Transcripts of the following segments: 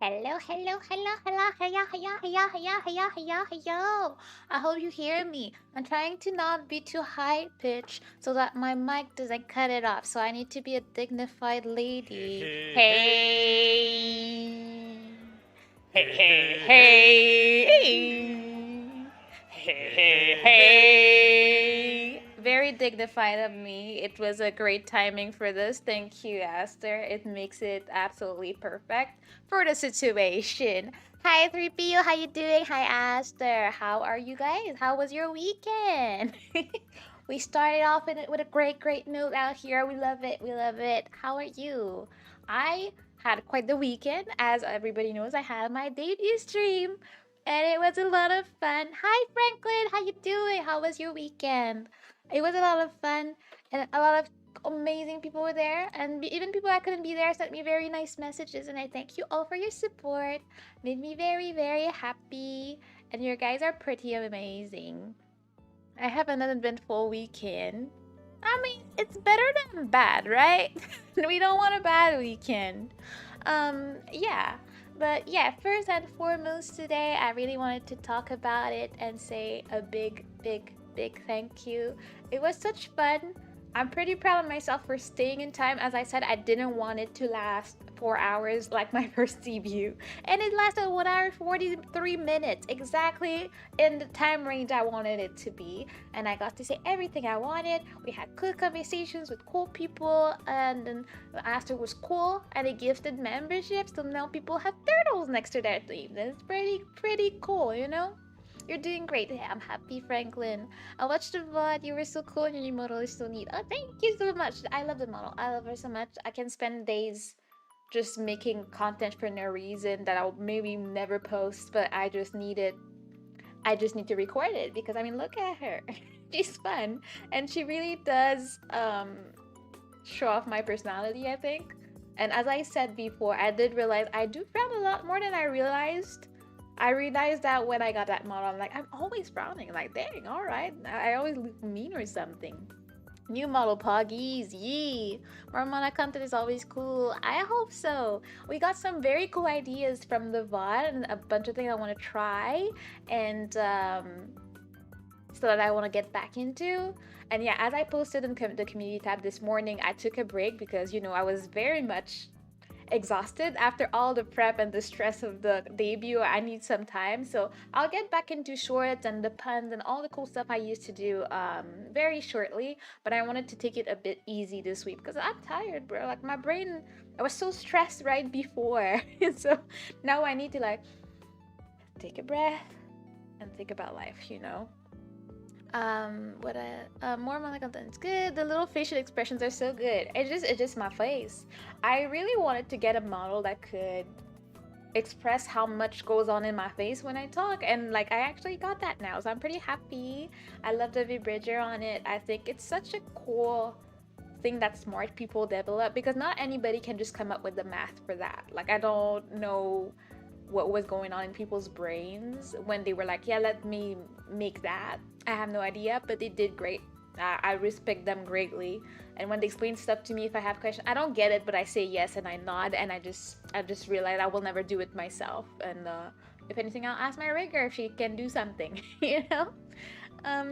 Hello, hello, hello, hello, hello, hello, hello, hello, hello, hello, hello. I hope you hear me. I'm trying to not be too high pitched so that my mic doesn't cut it off. So I need to be a dignified Hey, lady. hey, Hey. Hey, hey, hey, hey, hey. hey, Hey, hey, hey, hey, hey. hey. Very dignified of me. It was a great timing for this. Thank you, Esther. It makes it absolutely perfect for the situation. Hi, 3PO. How you doing? Hi, Esther. How are you guys? How was your weekend? We started off with a great, great note out here. We love it. We love it. How are you? I had quite the weekend. As everybody knows, I had my debut stream and it was a lot of fun. Hi, Franklin. How you doing? How was your weekend? It was a lot of fun, and a lot of amazing people were there, and even people that couldn't be there sent me very nice messages, and I thank you all for your support. Made me very, very happy, and your guys are pretty amazing. I have an uneventful weekend. I mean, it's better than bad, right? We don't want a bad weekend. Yeah. But yeah, first and foremost today, I really wanted to talk about it and say a big, big, big thank you. It was such fun. I'm pretty proud of myself for staying in time. As I said, I didn't want it to last 4 hours like my first debut. And it lasted 1 hour 43 minutes, exactly in the time range I wanted it to be. And I got to say everything I wanted. We had cool conversations with cool people, and then Aster was cool, and they gifted memberships, so now people have turtles next to their names. It's pretty cool, you know? You're doing great. Yeah, I'm happy, Franklin. I watched the VOD. You were so cool, and your new model is so neat. Oh, thank you so much. I love the model. I love her so much. I can spend days just making content for no reason that I'll maybe never post, but I just need to record it because I mean, look at her. She's fun, and she really does show off my personality, I think. And as I said before, I did realize I do frown a lot more than I realized. I realized that when I got that model, I'm like, I'm always frowning. I'm like, dang, all right. I always look mean or something. New model poggies, yee! More mana content is always cool. I hope so. We got some very cool ideas from the VOD and a bunch of things I want to try. And so that I want to get back into. And yeah, as I posted in the community tab this morning, I took a break because, I was very much exhausted after all the prep and the stress of the debut. I need some time. So I'll get back into shorts and the puns and all the cool stuff I used to do very shortly. But I wanted to take it a bit easy this week because I'm tired, bro. Like my brain, I was so stressed right before. So now I need to like take a breath and think about life. What more Monica content's good. The little facial expressions are so good. It's just my face. I really wanted to get a model that could express how much goes on in my face when I talk, and like I actually got that now, so I'm pretty happy. I love the bridger on it. I think it's such a cool thing that smart people develop because not anybody can just come up with the math for that. Like I don't know what was going on in people's brains when they were like, yeah, let me make that. I have no idea, but they did great. I respect them greatly. And when they explain stuff to me, if I have questions, I don't get it, but I say yes and I nod, and I just realize I will never do it myself. And if anything, I'll ask my rigger if she can do something. you know.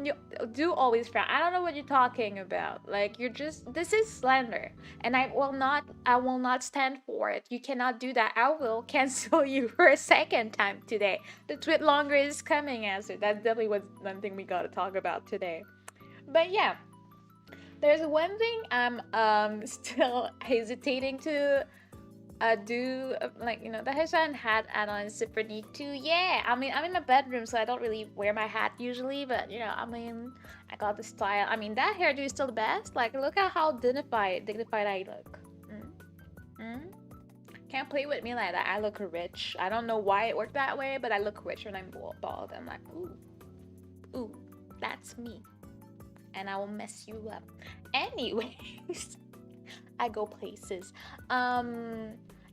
You do always frown. I don't know what you're talking about. Like you're just this is slander, and I will not stand for it. You cannot do that. I will cancel you for a second time today. The tweet longer is coming, answer. That's definitely one thing we gotta talk about today. But yeah, there's one thing I'm still hesitating to do like the headshot and hat add-on is super neat too. Yeah, I mean I'm in my bedroom, so I don't really wear my hat usually, but I mean I got the style. I mean that hairdo is still the best. Like look at how dignified I look. Mm? Mm? Can't play with me like that. I look rich. I don't know why it worked that way, but I look rich when I'm bald. I'm like ooh, that's me, and I will mess you up. Anyways, I go places.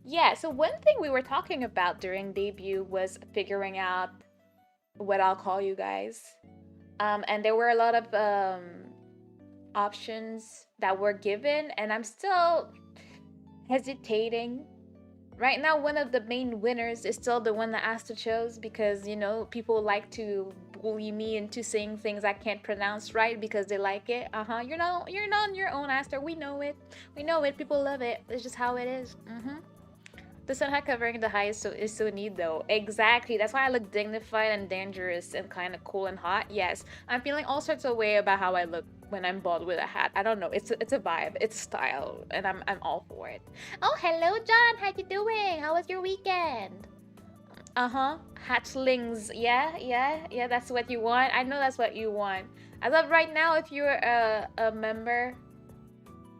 Yeah, so one thing we were talking about during debut was figuring out what I'll call you guys. And there were a lot of options that were given, and I'm still hesitating Right now, one of the main winners is still the one that Asta chose because, people like to bully me into saying things I can't pronounce right because they like it. You're not on your own, Asta. We know it. We know it. People love it. It's just how it is. The sun hat covering the high is so neat though. Exactly. That's why I look dignified and dangerous and kind of cool and hot. Yes, I'm feeling all sorts of way about how I look when I'm bald with a hat. I don't know. It's a vibe. It's a style, and I'm all for it. Oh, hello, John. How you doing? How was your weekend? Uh-huh. Hatchlings. Yeah, yeah, yeah. That's what you want. I know that's what you want. As of right now, if you're a member,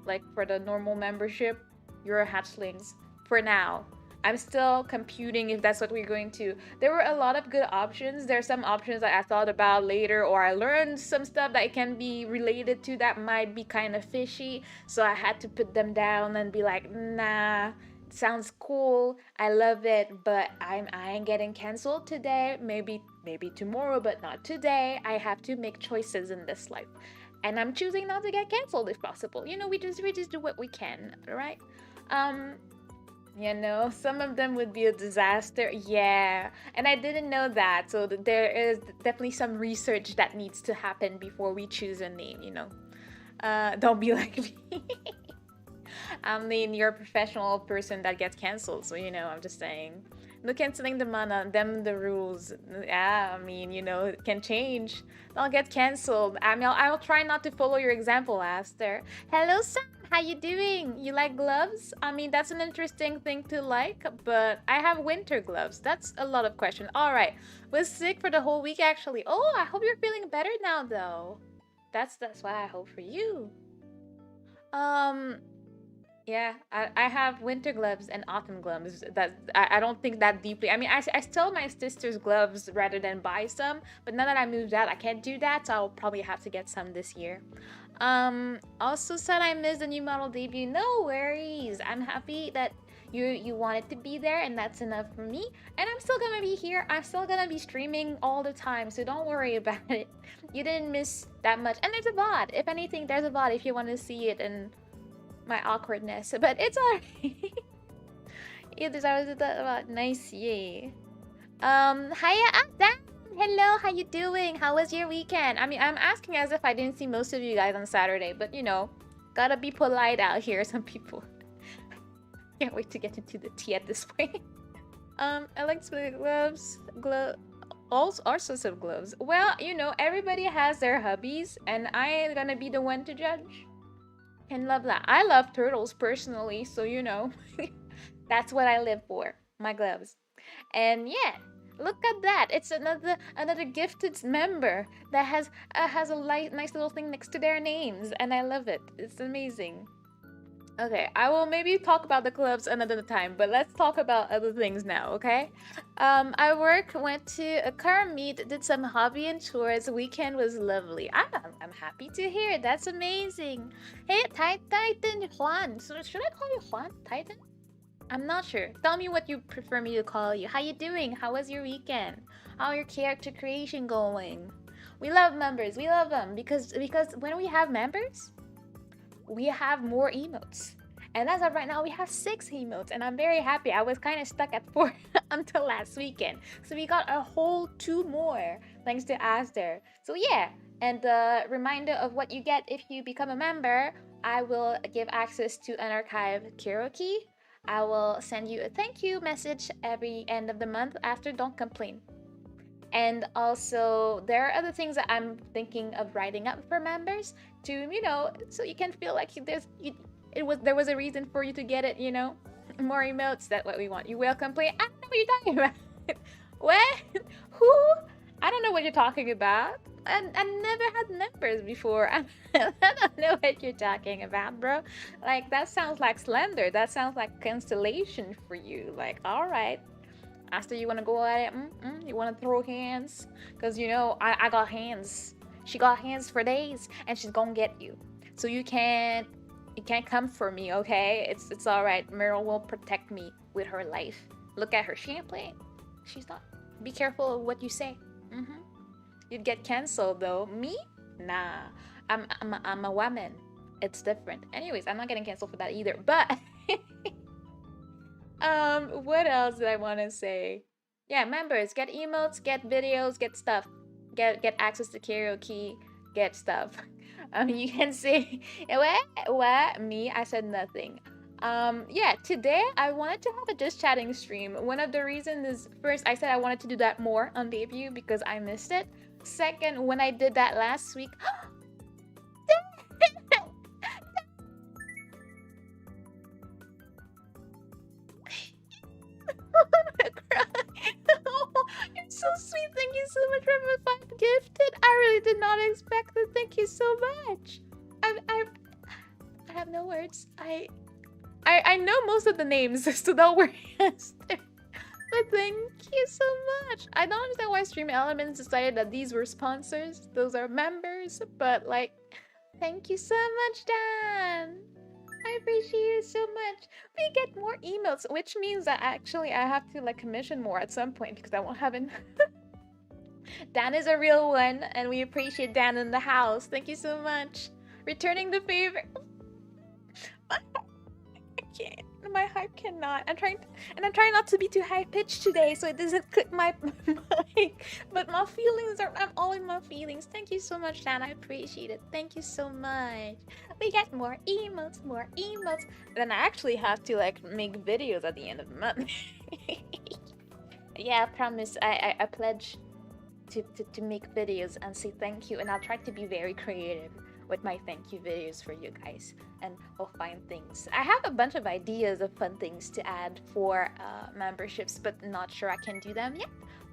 like for the normal membership, you're a hatchlings for now. I'm still computing if that's what we're going to. There were a lot of good options. There are some options that I thought about later, or I learned some stuff that can be related to that might be kind of fishy. So I had to put them down and be like, nah, sounds cool. I love it, but I ain't getting canceled today. Maybe tomorrow, but not today. I have to make choices in this life, and I'm choosing not to get canceled if possible. We just do what we can, right? Um, some of them would be a disaster. Yeah, and I didn't know that, so there is definitely some research that needs to happen before we choose a name. Don't be like me. I mean, you're a professional person that gets canceled, so I'm just saying. No canceling the mana, them the rules. Yeah, I mean, it can change. Don't get canceled. I mean, I'll try not to follow your example, Aster. Hello, Sam. How you doing? You like gloves? I mean, that's an interesting thing to like, but I have winter gloves. That's a lot of questions. All right. Was sick for the whole week, actually. Oh, I hope you're feeling better now, though. That's what I hope for you. Um, yeah, I have winter gloves and autumn gloves. That I don't think that deeply. I mean, I stole my sister's gloves rather than buy some, but now that I moved out, I can't do that, so I'll probably have to get some this year. Also said I missed the new model debut. No worries. I'm happy that you wanted to be there, and that's enough for me. And I'm still gonna be here. I'm still gonna be streaming all the time, so don't worry about it. You didn't miss that much. And there's a VOD. If anything, there's a VOD if you want to see it and my awkwardness, but it's alright. You deserve it about nice, yay. Hiya, Dan. Hello, how you doing? How was your weekend? I mean, I'm asking as if I didn't see most of you guys on Saturday, but gotta be polite out here. Some people can't wait to get into the tea at this point. I like split gloves, all sorts of gloves. Well, everybody has their hobbies, and I ain't gonna be the one to judge. And love that. I love turtles personally, so that's what I live for. My gloves. And yeah, look at that. It's another gifted member that has a nice little thing next to their names, and I love it. It's amazing. Okay, I will maybe talk about the clubs another time, but let's talk about other things now, okay? I went to a car meet, did some hobby and chores. Weekend was lovely. I'm happy to hear. That's amazing. Hey, Titan Juan. So should I call you Juan? Titan? I'm not sure. Tell me what you prefer me to call you. How you doing? How was your weekend? How your character creation going? We love members. We love them because when we have members, we have more emotes. And as of right now, we have 6 emotes, and I'm very happy. I was kind of stuck at 4 until last weekend. So we got a whole 2 more, thanks to Aster. So yeah, and the reminder of what you get if you become a member, I will give access to an archive karaoke. I will send you a thank you message every end of the month after Don't Complain. And also, there are other things that I'm thinking of writing up for members to, so you can feel like there was a reason for you to get it, more emotes. That's what we want. You will complain. I don't know what you're talking about. What? Who? I don't know what you're talking about. I never had members before. I don't know what you're talking about, bro. Like, that sounds like slender. That sounds like constellation for you. Like, all right. After you want to go at it, you want to throw hands? Because, I got hands. She got hands for days, and she's gonna get you. So you can't come for me, okay? It's all right. Meryl will protect me with her life. Look at her. She ain't playing. She's not. Be careful of what you say. You'd get canceled, though. Me? Nah. I'm a woman. It's different. Anyways, I'm not getting canceled for that either. But What else did I want to say? Yeah, members, get emotes, get videos, get stuff. Get access to karaoke, get stuff. You can say what? Me? I said nothing. Yeah, today I wanted to have a just chatting stream. One of the reasons is first I said I wanted to do that more on debut because I missed it. Second, when I did that last week, you're so sweet. Thank you so much for the five gifted. I really did not expect it. Thank you so much. I have no words. I know most of the names, so don't worry. But thank you so much. I don't understand why Stream Elements decided that these were sponsors. Those are members, but like, thank you so much, Dan. I appreciate it so much. We get more emails, which means that actually I have to like commission more at some point because I won't have an. Dan is a real one, and we appreciate Dan in the house. Thank you so much. Returning the favor. I can't. My hype cannot. I'm trying not to be too high pitched today, so it doesn't click my mic. But my feelings are. I'm all in my feelings. Thank you so much, Dan. I appreciate it. Thank you so much. We get more emotes, more emotes. Then I actually have to like make videos at the end of the month. Yeah, I promise. I pledge to make videos and say thank you, and I'll try to be very creative with my thank you videos for you guys, and we'll find things. I have a bunch of ideas of fun things to add for memberships, but not sure I can do them yet,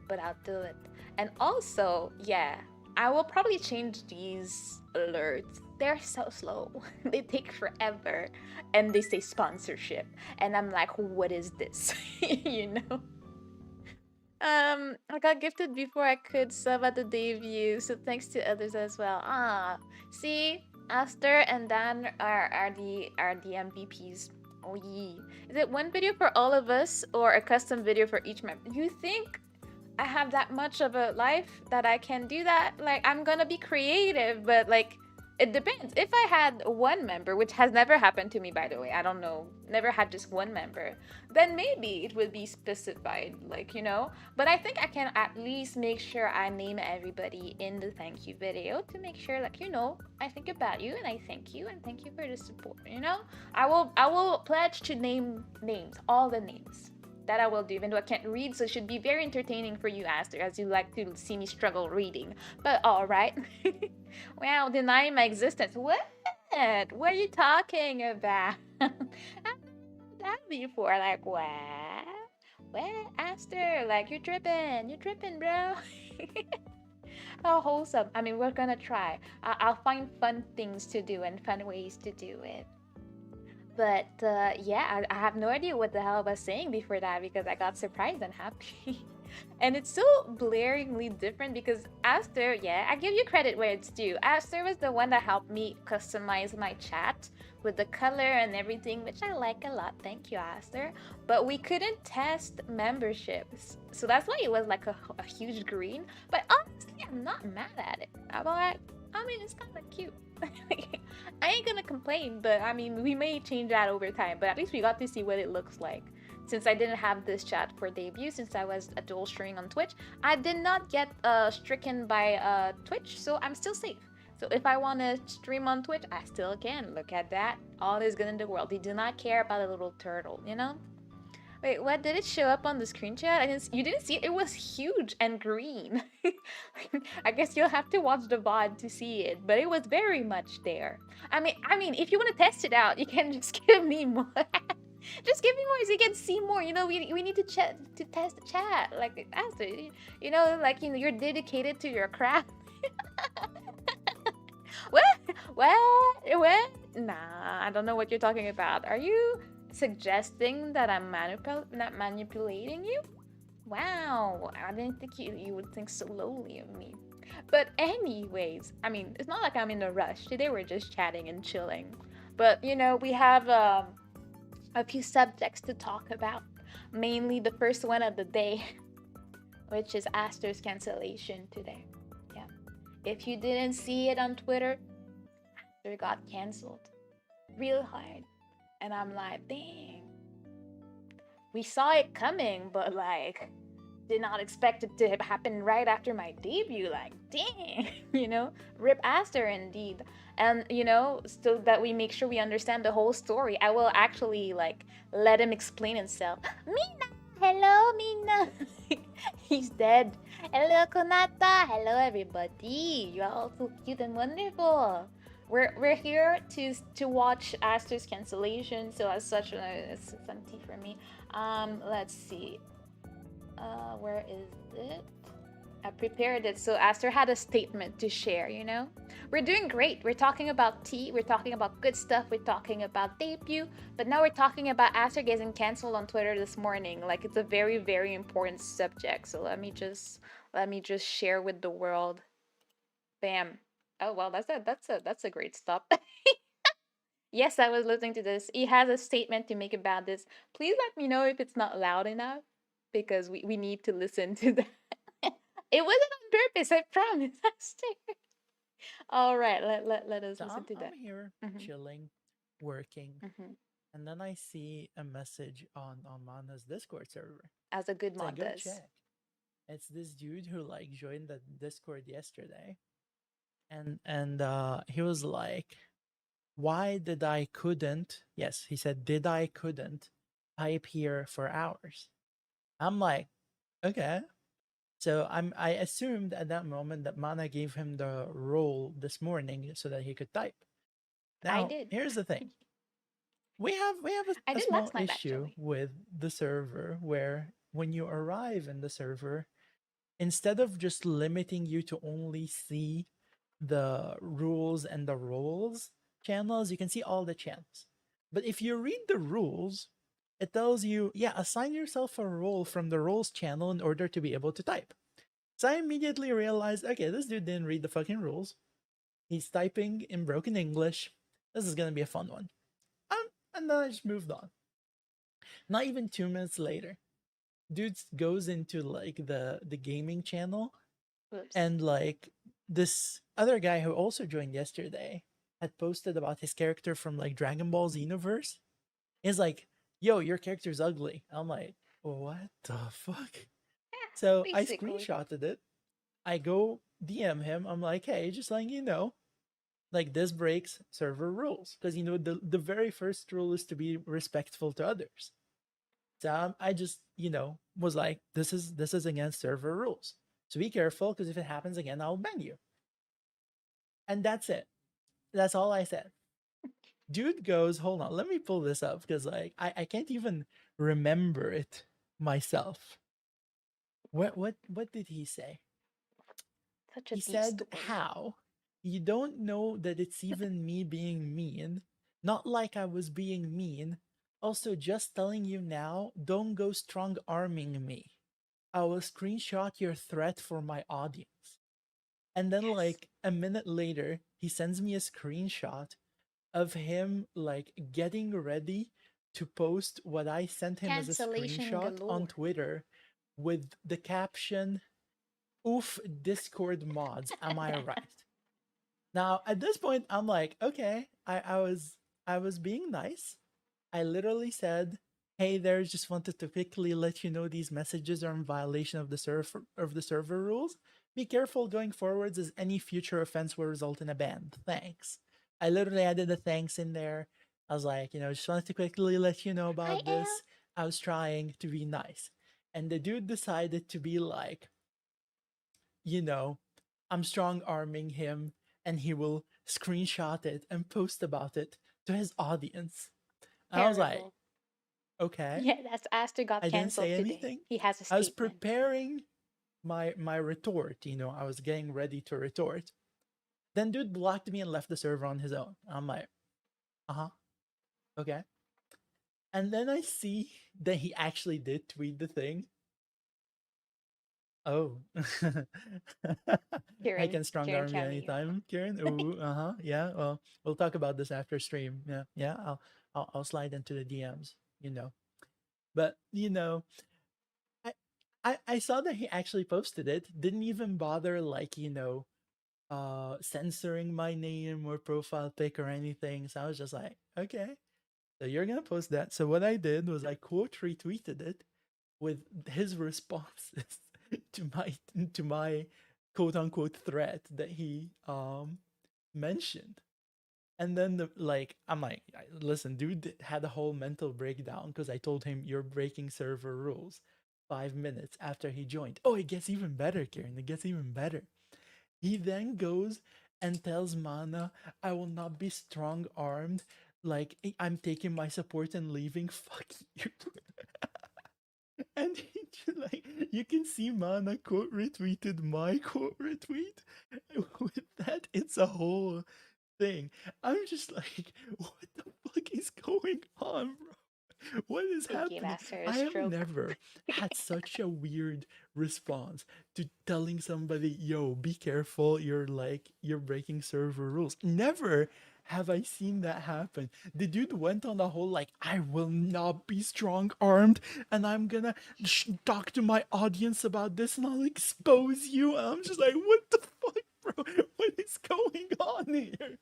but I'll do it. And also, yeah, I will probably change these alerts. They're so slow. They take forever, and they say sponsorship, and I'm like, what is this? You know. I got gifted before I could sub at the debut, so thanks to others as well. Ah, see, Aster and Dan are the MVPs. Oh yeah. Is it one video for all of us or a custom video for each member? You think I have that much of a life that I can do that? Like, I'm gonna be creative, but like, it depends. If I had one member, which has never happened to me, by the way, I don't know, never had just one member, then maybe it would be specified, like, you know. But I think I can at least make sure I name everybody in the thank you video to make sure, like, you know, I think about you and I thank you and thank you for the support, you know. I will pledge to name names, all the names. That I will do, even though I can't read, so it should be very entertaining for you, Aster, as you like to see me struggle reading. But all right. Wow, denying my existence. What? What are you talking about? I've heard that before. Like, what? What, Aster? Like, you're tripping, bro. How wholesome. I mean, we're gonna try. I'll find fun things to do and fun ways to do it. But yeah, I have no idea what the hell I was saying before that because I got surprised and happy. And it's so blaringly different because Aster, yeah, I give you credit where it's due. Aster was the one that helped me customize my chat with the color and everything, which I like a lot. Thank you, Aster. But we couldn't test memberships. So that's why it was like a huge green. But honestly, I'm not mad at it. I'm like, I mean, it's kind of cute. I ain't gonna complain, but I mean, we may change that over time, but at least we got to see what it looks like. Since I didn't have this chat for debut, since I was a dual streaming on Twitch, I did not get stricken by Twitch, so I'm still safe. So if I want to stream on Twitch, I still can. Look at that. All is good in the world. They do not care about a little turtle, you know? Wait, what? Did it show up on the screenshot? You didn't see it? It was huge and green. I guess you'll have to watch the VOD to see it, but it was very much there. I mean, if you want to test it out, you can just give me more. Just give me more so you can see more. You know, we need to test the chat. Like, after, you know, like, you know, you're dedicated to your craft. What? What? Nah, I don't know what you're talking about. Are you suggesting that I'm not manipulating you? Wow, I didn't think you would think so lowly of me. But anyways, I mean, it's not like I'm in a rush. Today we're just chatting and chilling. But, you know, we have a few subjects to talk about. Mainly the first one of the day, which is Aster's cancellation today. Yeah. If you didn't see it on Twitter, Aster got canceled. Real hard. And I'm like, dang. we saw it coming, but like did not expect it to happen right after my debut. Like, dang, rip Aster indeed. And so that we make sure we understand the whole story, I will actually like let him explain himself. Mina, hello, Mina. He's dead. Hello, Konata. Hello, everybody. You're all so cute and wonderful. We're here to watch Aster's cancellation. So as such, it's empty for me. Let's see. Where is it? I prepared it so Aster had a statement to share. We're doing great. We're talking about tea, we're talking about good stuff, we're talking about debut, but now we're talking about Aster getting canceled on Twitter this morning. Like it's a very, very important subject. So let me just share with the world. Bam. Oh well, that's a great stop. Yes, I was listening to this. He has a statement to make about this. Please let me know if it's not loud enough because we need to listen to that. It wasn't on purpose, I promise. All right, let us So listen to I'm that. here Hmm. chilling, working, Hmm. and then I see a message on Mana's Discord server. As a good So I mod go does. check. It's this dude who like joined the Discord yesterday, and he was like, "Why did I couldn't?" Yes, he said, "Did I couldn't type here for hours?" I'm like, okay. So I assumed at that moment that Mana gave him the role this morning so that he could type. I Now, did. here's the thing. We have I a did small last night issue actually. with the server where when you arrive in the server, instead of just limiting you to only see the rules and the roles channels, you can see all the channels. But if you read the rules, it tells you, yeah, assign yourself a role from the roles channel in order to be able to type. So I immediately realized, okay, this dude didn't read the fucking rules. He's typing in broken English. This is gonna be a fun one. And then I just moved on. Not even 2 minutes later, dude goes into like the gaming channel, Whoops. and like this other guy who also joined yesterday had posted about his character from like Dragon Ball Xenoverse. He's like, "Yo, your character's ugly." I'm like, "What the fuck?" Yeah, So I basically. screenshotted it. I go DM him. I'm like, "Hey, just letting you know, like this breaks server rules because the very first rule is to be respectful to others." So I just was like, this is against server rules. So be careful because if it happens again, I'll ban you. And that's it. That's all I said. Dude goes, hold on, let me pull this up because like I can't even remember it myself. What did he say? Such a He deep said, story. how? You don't know that it's even me being mean. Not like I was being mean. Also, just telling you now, don't go strong arming me. I will screenshot your threat for my audience. And then, Yes. like, a minute later, he sends me a screenshot of him, like, getting ready to post what I sent him as a Cancellation screenshot on galore. Twitter with the caption, "Oof, Discord mods, am I right?" Now, at this point, I'm like, okay, I was being nice. I literally said, "Hey there, just wanted to quickly let you know these messages are in violation of the server rules. Be careful going forwards as any future offense will result in a ban. Thanks." I literally added the thanks in there. I was like, just wanted to quickly let you know Hi, about L. this. I was trying to be nice. And the dude decided to be like, you know, I'm strong arming him and he will screenshot it and post about it to his audience. I was like, Terrible. okay. Yeah, that's Aster got I didn't canceled say today. anything. He has a I was statement. preparing my retort, I was getting ready to retort. Then dude blocked me and left the server on his own. I'm like, uh-huh, okay. And then I see that he actually did tweet the thing. Oh. I Kieran, can strong Kieran arm you Cameo. anytime, Kieran. Ooh, uh-huh. Yeah. Well, we'll talk about this after stream. Yeah. Yeah. I'll slide into the DMs. But I I saw that he actually posted it. Didn't even bother like, censoring my name or profile pic or anything. So I was just like, okay. So you're gonna post that. So what I did was I quote retweeted it with his responses to my to my quote unquote threat that he mentioned. And then I'm like, listen, dude had a whole mental breakdown because I told him you're breaking server rules 5 minutes after he joined. Oh, it gets even better, Karen. It gets even better. He then goes and tells Mana, I will not be strong armed. Like, I'm taking my support and leaving. Fuck you. And he like, you can see Mana quote retweeted my quote retweet. With that, it's a whole thing. I'm just like, what the fuck is going on, bro? What is Thank you, happening? Master. A I have stroke. never had such a weird response to telling somebody, yo, be careful, you're breaking server rules. Never have I seen that happen. The dude went on a whole like, I will not be strong armed and I'm gonna talk to my audience about this and I'll expose you. And I'm just like, what the fuck, bro? What is going on here?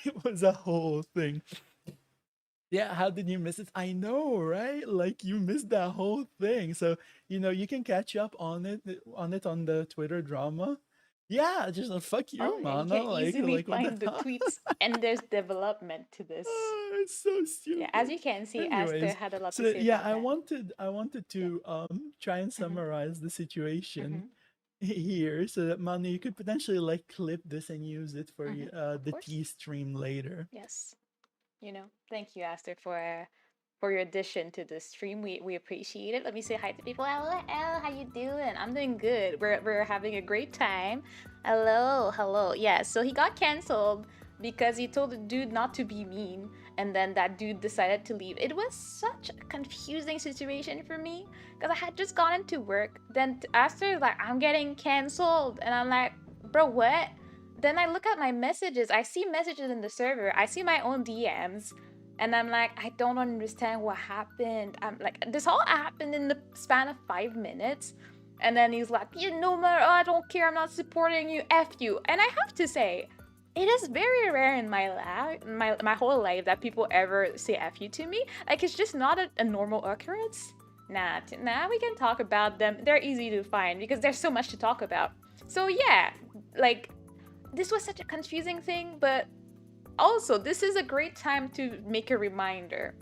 It was a whole thing. Yeah, how did you miss it? I know, right? Like you missed that whole thing. So, you can catch up on it on the Twitter drama. Yeah, just fuck Oh, you, yeah, you Mana. can Like easily like what the find the hell? tweets, and there's development to this. It's so Yeah, as stupid. you can see, Aster Anyways, had a lot to so say yeah, about I that. wanted I wanted Yeah. to try and Mm-hmm. summarize the situation Mm-hmm. here so that Mana, you could potentially like clip this and use it for Mm-hmm. Of the course. T stream later. Yes. Thank you, Aster, for your addition to the stream. We appreciate it. Let me say hi to people. Hello, hello, how you doing? I'm doing good. We're having a great time. Hello, hello. Yeah, so he got canceled because he told the dude not to be mean, and then that dude decided to leave. It was such a confusing situation for me because I had just gone into work. Then Aster like, I'm getting canceled, and I'm like, bro, what? Then I look at my messages. I see messages in the server. I see my own DMs. And I'm like, I don't understand what happened. I'm like, this all happened in the span of 5 minutes. And then he's like, no matter, I don't care. I'm not supporting you. F you. And I have to say, it is very rare in my whole life that people ever say F you to me. Like, it's just not a normal occurrence. Nah, we can talk about them. They're easy to find because there's so much to talk about. So yeah, like this was such a confusing thing, but also this is a great time to make a reminder.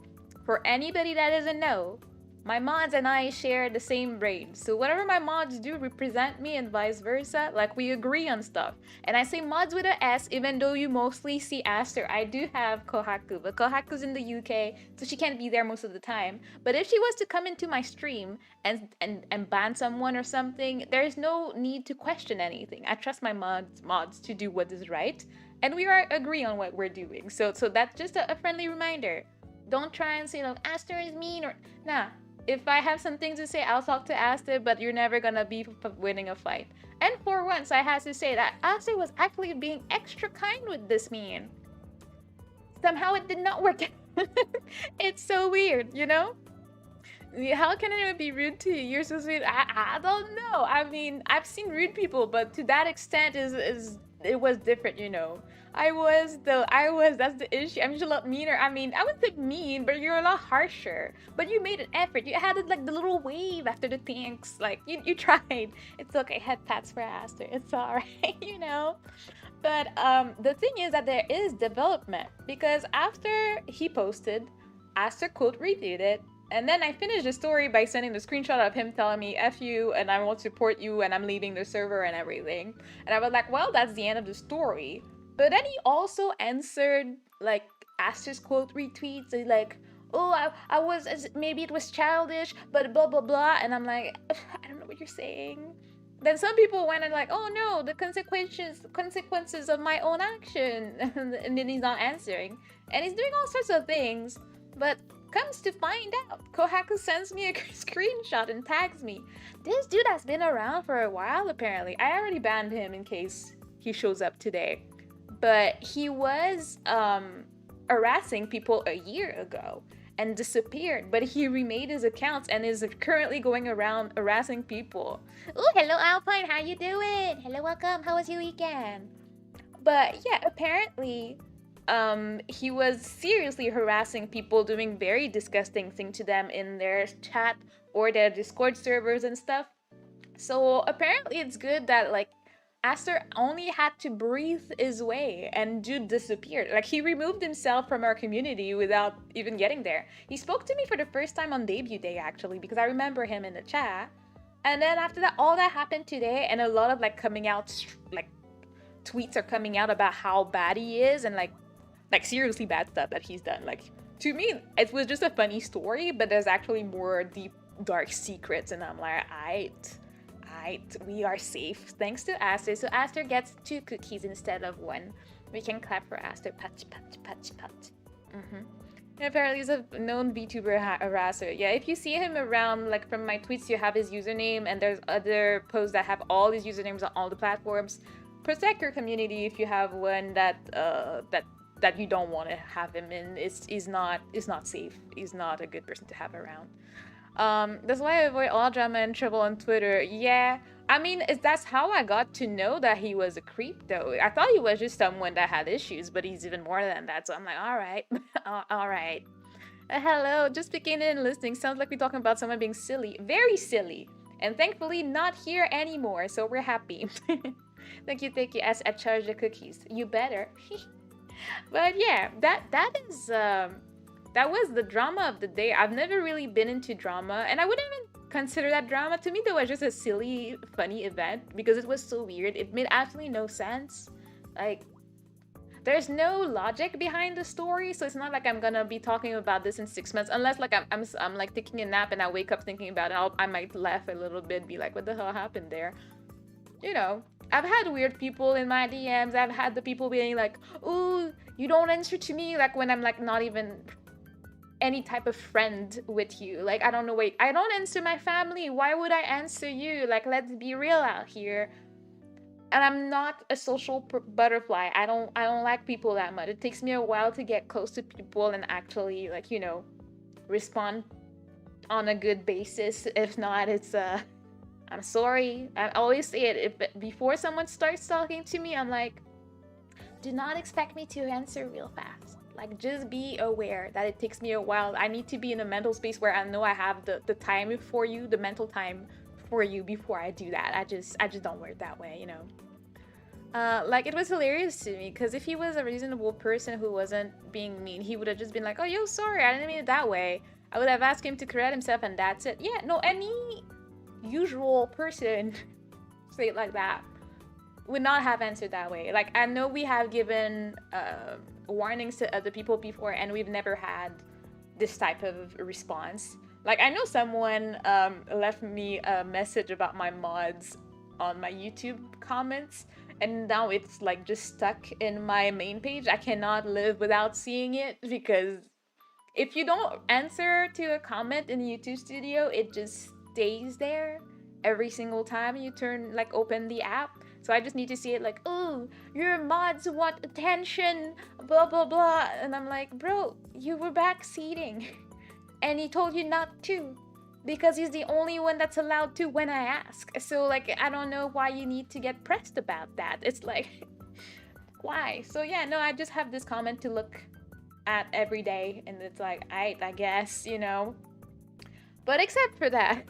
For anybody that doesn't know, my mods and I share the same brain. So whatever my mods do represent me and vice versa. Like we agree on stuff. And I say mods with a S even though you mostly see Aster. I do have Kohaku, but Kohaku's in the UK, so she can't be there most of the time. But if she was to come into my stream and ban someone or something, there's no need to question anything. I trust my mods to do what is right. And we are agree on what we're doing. So that's just a friendly reminder. Don't try and say like Aster is mean or nah. If I have some things to say, I'll talk to Aster, but you're never gonna be winning a fight. And for once, I had to say that Aster was actually being extra kind with this man. Somehow it did not work. It's so weird, you know? How can anyone be rude to you? You're so sweet. I don't know. I mean, I've seen rude people, but to that extent is it was different, you know. That's the issue. I'm just a lot meaner. I mean, I wouldn't say mean, but you're a lot harsher. But you made an effort. You had like the little wave after the thanks. Like you tried. It's okay. Head pats for Aster. It's alright, you know. But the thing is that there is development because after he posted, Aster quote retweeted it, and then I finished the story by sending the screenshot of him telling me F you and I won't support you and I'm leaving the server and everything. And I was like, well, that's the end of the story. But then he also answered like Aster's quote retweets like, oh, I was, maybe it was childish, but blah blah blah. And I'm like, I don't know what you're saying. Then some people went and like, oh no, the consequences of my own action. And then he's not answering. And he's doing all sorts of things. But comes to find out, Kohaku sends me a screenshot and tags me. This dude has been around for a while apparently. I already banned him in case he shows up today. But he was harassing people a year ago and disappeared, but he remade his accounts and is currently going around harassing people. Oh, hello Alpine, how you doing? Hello, welcome. How was your weekend? But yeah, apparently he was seriously harassing people, doing very disgusting things to them in their chat or their Discord servers and stuff. So apparently it's good that like Aster only had to breathe his way and dude disappeared. Like he removed himself from our community without even getting there. He spoke to me for the first time on debut day actually because I remember him in the chat. And then after that, all that happened today, and a lot of like coming out like tweets are coming out about how bad he is and like seriously bad stuff that he's done. Like to me, it was just a funny story, but there's actually more deep dark secrets, and I'm like, we are safe thanks to Aster. So Aster gets 2 cookies instead of 1. We can clap for Aster. Patch, patch, patch, patch. Apparently he's a known VTuber harasser. Yeah, if you see him around, like from my tweets, you have his username, and there's other posts that have all his usernames on all the platforms. Protect your community if you have one that that you don't want to have him in. Is not safe. He's not a good person to have around. That's why I avoid all drama and trouble on Twitter. Yeah, I mean, that's how I got to know that he was a creep, though. I thought he was just someone that had issues, but he's even more than that. So I'm like, all right, all right. Hello, just picking in and listening. Sounds like we're talking about someone being silly, very silly, and thankfully not here anymore. So we're happy. Thank you. As I charge the cookies, you better. But yeah, that is that was the drama of the day. I've never really been into drama, and I wouldn't even consider that drama. To me, that was just a silly, funny event because it was so weird. It made absolutely no sense. Like, there's no logic behind the story, so it's not like I'm gonna be talking about this in 6 months, unless like I'm like taking a nap and I wake up thinking about it. I might laugh a little bit, be like, what the hell happened there? You know, I've had weird people in my DMs. I've had the people being like, "Ooh, you don't answer to me," like when I'm like not even any type of friend with you. Like, I don't know, wait, I don't answer my family. Why would I answer you? Like, let's be real out here. And I'm not a social butterfly. I don't like people that much. It takes me a while to get close to people and actually, like, you know, respond on a good basis. If not, it's I'm sorry. I always say it. If before someone starts talking to me, I'm like, do not expect me to answer real fast. Like, just be aware that it takes me a while. I need to be in a mental space where I know I have the time for you, the mental time for you before I do that. I just don't work that way, you know. Like, it was hilarious to me because if he was a reasonable person who wasn't being mean, he would have just been like, oh, yo, sorry, I didn't mean it that way. I would have asked him to correct himself and that's it. Yeah, no, any usual person say it like that would not have answered that way. Like, I know we have given warnings to other people before, and we've never had this type of response. Like, I know someone left me a message about my mods on my YouTube comments, and now it's like just stuck in my main page. I cannot live without seeing it because if you don't answer to a comment in the YouTube studio, it just stays there every single time you open the app. So I just need to see it like, oh, your mods want attention, blah, blah, blah. And I'm like, bro, you were backseating. And he told you not to. Because he's the only one that's allowed to when I ask. So, like, I don't know why you need to get pressed about that. It's like, why? So, yeah, no, I just have this comment to look at every day. And it's like, I guess, you know. But except for that,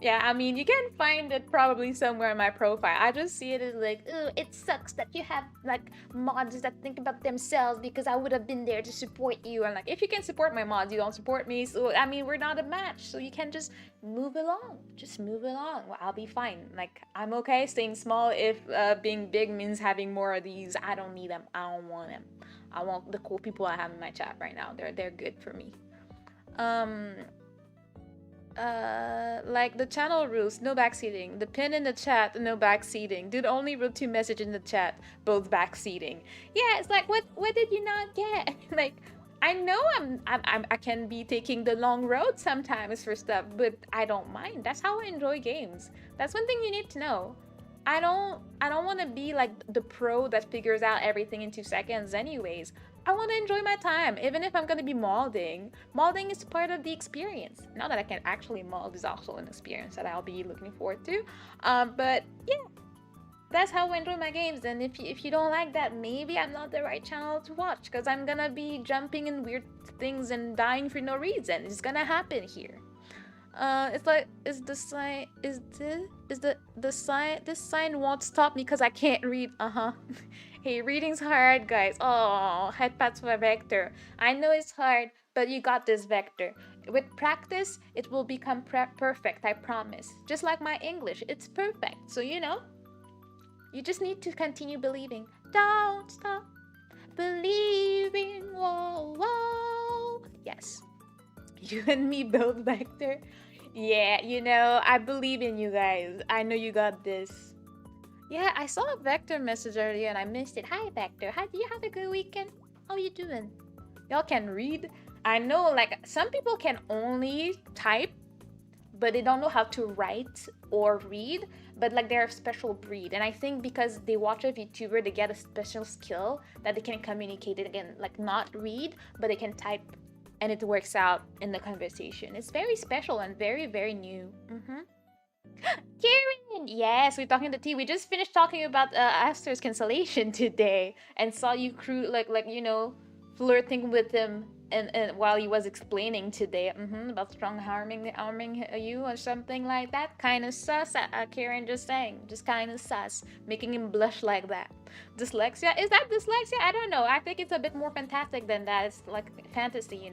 yeah, I mean, you can find it probably somewhere in my profile. I just see it as like, oh, it sucks that you have like mods that think about themselves because I would have been there to support you. And like, if you can support my mods, you don't support me. So, I mean, we're not a match. So you can just move along. Just move along. Well, I'll be fine. Like, I'm okay staying small if being big means having more of these. I don't need them. I don't want them. I want the cool people I have in my chat right now. They're good for me. Like the channel rules, no backseating. The pin in the chat, no backseating. Dude only wrote 2 messages in the chat, both backseating. Yeah, it's like, what did you not get? Like, I know I can be taking the long road sometimes for stuff, but I don't mind. That's how I enjoy games. That's one thing you need to know. I don't want to be like the pro that figures out everything in 2 seconds anyways. I want to enjoy my time, even if I'm going to be molding. Molding is part of the experience. Now that I can actually mold is also an experience that I'll be looking forward to. But yeah, that's how I enjoy my games. And if you don't like that, maybe I'm not the right channel to watch, because I'm gonna be jumping in weird things and dying for no reason. It's gonna happen here. It's like, is the sign, is the sign, this sign won't stop me because I can't read. Hey, reading's hard, guys. Oh, headpads for Vector. I know it's hard, but you got this, Vector. With practice, it will become perfect, I promise. Just like my English, it's perfect. So, you just need to continue believing. Don't stop believing. Whoa, whoa. Yes. You and me both, Vector. Yeah, I believe in you guys. I know you got this. Yeah, I saw a Vector message earlier and I missed it. Hi, Vector. How do you have a good weekend? How you doing? Y'all can read. I know, like, some people can only type, but they don't know how to write or read. But like, they're a special breed, and I think because they watch a VTuber, they get a special skill that they can communicate it again, like not read, but they can type, and it works out in the conversation. It's very special and very, very new. Kieran! Yes, we're talking to T. We just finished talking about Aster's cancellation today, and saw you crew flirting with him, and while he was explaining today, about strong harming you or something like that. Kind of sus. Kieran just saying, just kind of sus, making him blush like that. Dyslexia? Is that dyslexia? I don't know. I think it's a bit more fantastic than that. It's like fantasy,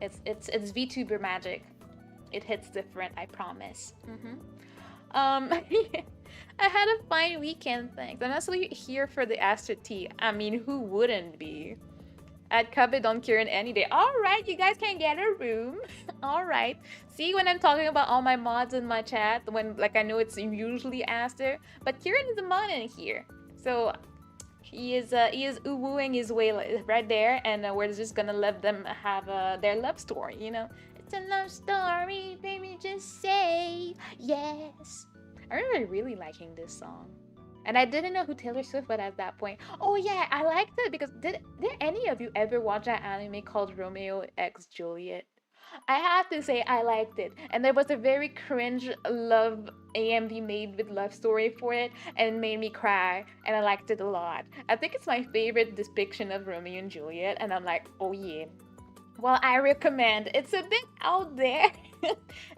It's VTuber magic. It hits different, I promise. I had a fine weekend, thanks. I'm actually here for the Aster Tea. I mean, who wouldn't be? I'd covet on Kieran any day. Alright, you guys can get a room. Alright. See, when I'm talking about all my mods in my chat, when, like, I know it's usually Aster, but Kieran is a mod in here. So he is wooing his way right there, and we're just gonna let them have their love story, It's a love story, baby, just say yes. I remember really liking this song. And I didn't know who Taylor Swift was at that point. Oh yeah, I liked it because did any of you ever watch that anime called Romeo x Juliet? I have to say I liked it. And there was a very cringe love AMV made with love story for it, and it made me cry, and I liked it a lot. I think it's my favorite depiction of Romeo and Juliet, and I'm like, oh yeah. Well, I recommend. It's a bit out there.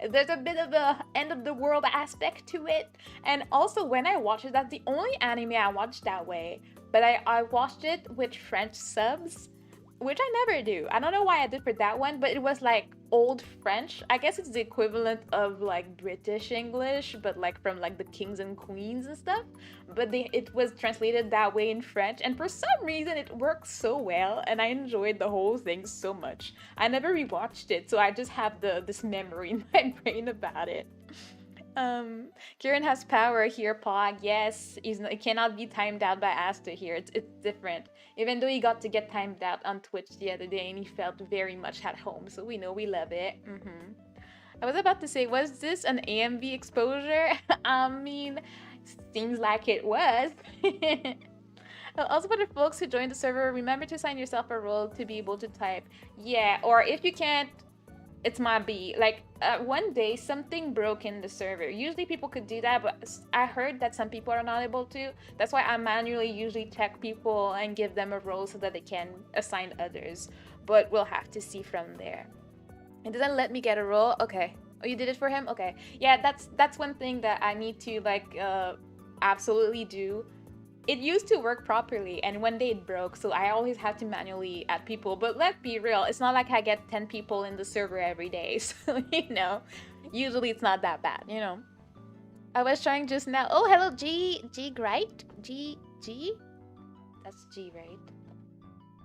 There's a bit of a end of the world aspect to it. And also, when I watched it, that's the only anime I watched that way. But I watched it with French subs, which I never do. I don't know why I did for that one, but it was like old French. I guess it's the equivalent of like British English, but like from like the kings and queens and stuff. But it was translated that way in French, and for some reason it worked so well, and I enjoyed the whole thing so much. I never rewatched it, so I just have this memory in my brain about it. Kieran has power here, Pog. Yes, it cannot be timed out by Aster here. It's different. Even though he got to get timed out on Twitch the other day, and he felt very much at home, so we know we love it. I was about to say, was this an AMV exposure? I mean, seems like it was. Also, for the folks who joined the server, remember to assign yourself a role to be able to type. Yeah, or if you can't, it's my B. Like, one day something broke in the server. Usually people could do that, but I heard that some people are not able to. That's why I manually usually check people and give them a role so that they can assign others. But we'll have to see from there. It doesn't let me get a role. Okay. Oh, you did it for him? Okay. Yeah, that's one thing that I need to like absolutely do. It used to work properly, and one day it broke, so I always have to manually add people. But let's be real, it's not like I get 10 people in the server every day, so usually it's not that bad, I was trying just now. Oh, hello, G, right? G? That's G, right?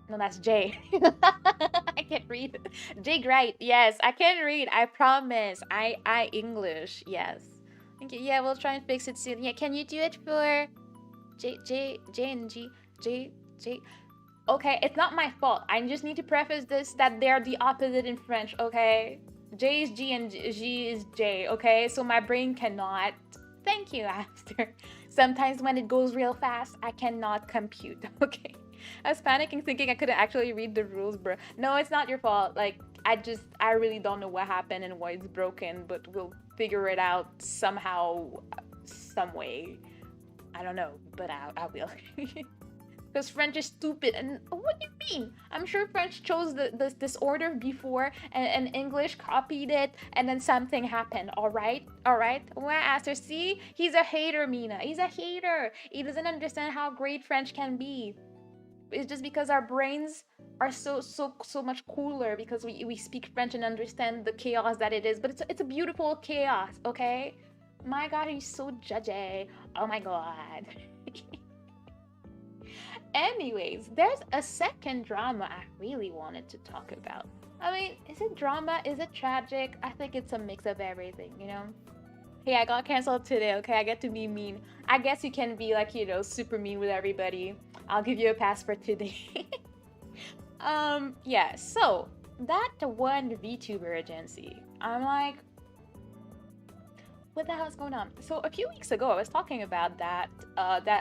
No, that's J. I can't read. J, right? Yes, I can read. I promise. I English. Yes. Thank you. Yeah, we'll try and fix it soon. Yeah, can you do it for J and G? J. Okay, it's not my fault. I just need to preface this that they're the opposite in French. Okay, J is G and G is J. Okay, so my brain cannot. Thank you, Aster. Sometimes when it goes real fast, I cannot compute. Okay. I was panicking thinking I couldn't actually read the rules, bro. No, it's not your fault. Like, I really don't know what happened and why it's broken, but we'll figure it out somehow, some way. I don't know, but I will. Because French is stupid. And what do you mean? I'm sure French chose this order before, and English copied it, and then something happened. All right, all right. When I asked her, see, he's a hater, Mina. He's a hater. He doesn't understand how great French can be. It's just because our brains are so much cooler because we speak French and understand the chaos that it is. But it's a beautiful chaos, okay? My God, he's so judgy. Oh my God. Anyways, there's a second drama I really wanted to talk about. I mean, is it drama? Is it tragic? I think it's a mix of everything, you know? Hey, I got canceled today, okay? I get to be mean. I guess you can be like, super mean with everybody. I'll give you a pass for today. Yeah, so that one VTuber agency, I'm like, what the hell is going on? So a few weeks ago, I was talking about that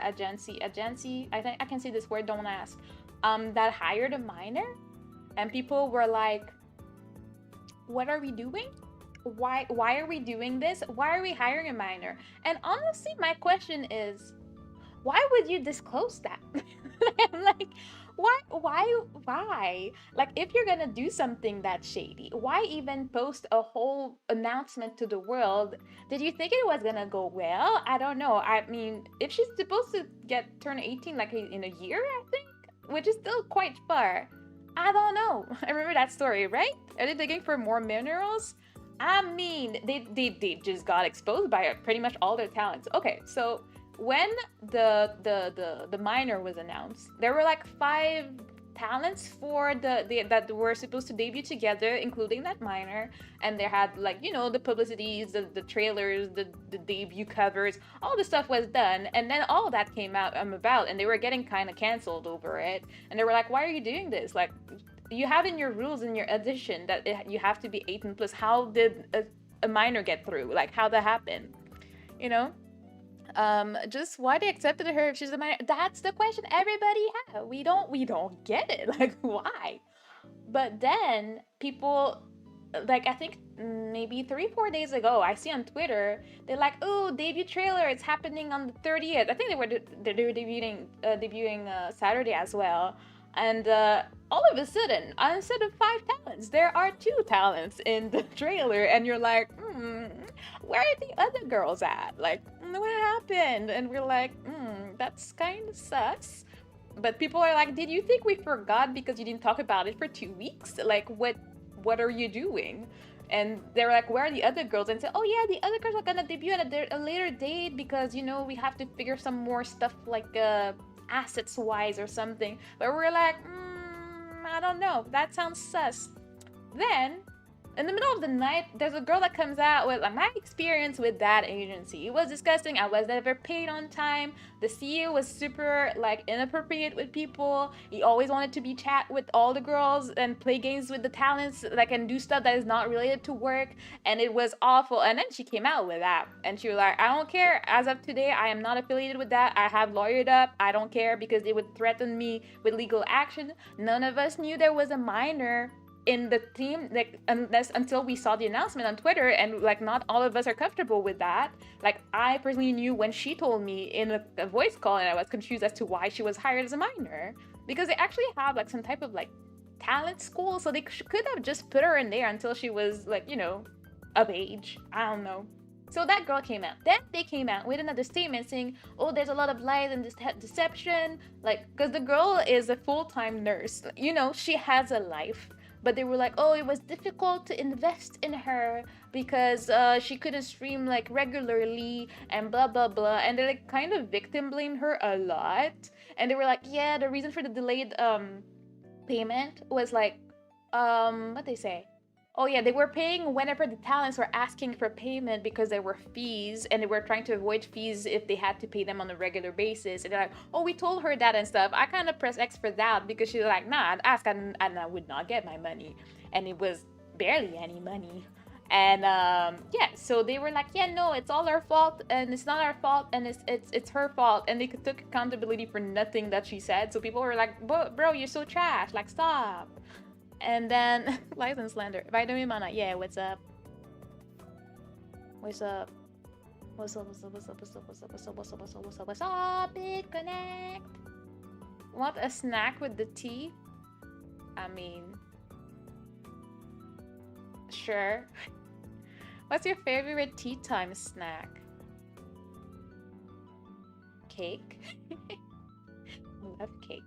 agency. I think I can say this word. Don't ask. That hired a minor, and people were like, "What are we doing? Why are we doing this? Why are we hiring a minor?" And honestly, my question is, why would you disclose that? I'm like, why? Like, if you're gonna do something that shady, why even post a whole announcement to the world? Did you think it was gonna go well? I don't know. I mean, if she's supposed to get turn 18 like in a year, I think, which is still quite far. I don't know. I remember that story, right? Are they digging for more minerals? I mean, they just got exposed by pretty much all their talents. Okay, so when the minor was announced, there were like 5 talents for the that were supposed to debut together, including that minor, and they had like the publicities, the trailers, the debut covers, all the stuff was done, and then all that came out about, and they were getting kind of canceled over it, and they were like, why are you doing this? Like, you have in your rules in your edition that you have to be 18 plus. How did a minor get through? Like, how that happened? You know? Just why they accepted her if she's a minor? That's the question everybody has. We don't get it. Like, why? But then people, like, I think maybe 3-4 days ago, I see on Twitter they're like, oh, debut trailer, it's happening on the 30th. I think they were debuting Saturday as well, and all of a sudden, instead of 5 talents, there are 2 talents in the trailer, and you're like, where are the other girls at? Like, what happened? And we're like, that's kind of sus. But people are like, did you think we forgot because you didn't talk about it for 2 weeks? Like, what are you doing? And they're like, where are the other girls? And say, oh yeah, the other girls are gonna debut at a later date because we have to figure some more stuff like assets wise or something. But we're like, I don't know. That sounds sus. Then in the middle of the night, there's a girl that comes out with like, my experience with that agency. It was disgusting. I was never paid on time. The CEO was super like inappropriate with people. He always wanted to be chat with all the girls and play games with the talents, like, and do stuff that is not related to work. And it was awful. And then she came out with that, and she was like, I don't care. As of today, I am not affiliated with that. I have lawyered up. I don't care because they would threaten me with legal action. None of us knew there was a minor in the team, like, until we saw the announcement on Twitter, and like not all of us are comfortable with that. Like, I personally knew when she told me in a voice call, and I was confused as to why she was hired as a minor, because they actually have like some type of like talent school, so they could have just put her in there until she was like of age. I don't know. So that girl came out. Then they came out with another statement saying, oh, there's a lot of lies and deception, like, because the girl is a full-time nurse, she has a life. But they were like, oh, it was difficult to invest in her because she couldn't stream like regularly and blah blah blah, and they like kind of victim blamed her a lot. And they were like, yeah, the reason for the delayed payment was like, what they say, oh yeah, they were paying whenever the talents were asking for payment because there were fees, and they were trying to avoid fees if they had to pay them on a regular basis. And they're like, oh, we told her that and stuff. I kind of pressed X for that because she's like, nah, I'd ask and I would not get my money. And it was barely any money. And yeah, so they were like, yeah, no, it's all our fault, and it's not our fault, and it's her fault. And they took accountability for nothing that she said. So people were like, bro, you're so trash, like, stop. And then lies and slander. Vitamin Mana, yeah, what's up? What's up? What's up, what's up, what's up, what's up, what's up, what's up, what's up, what's up, what's up, what's up, Big Connect? Want a snack with the tea? I mean, sure. What's your favorite tea time snack? Cake? I love cake.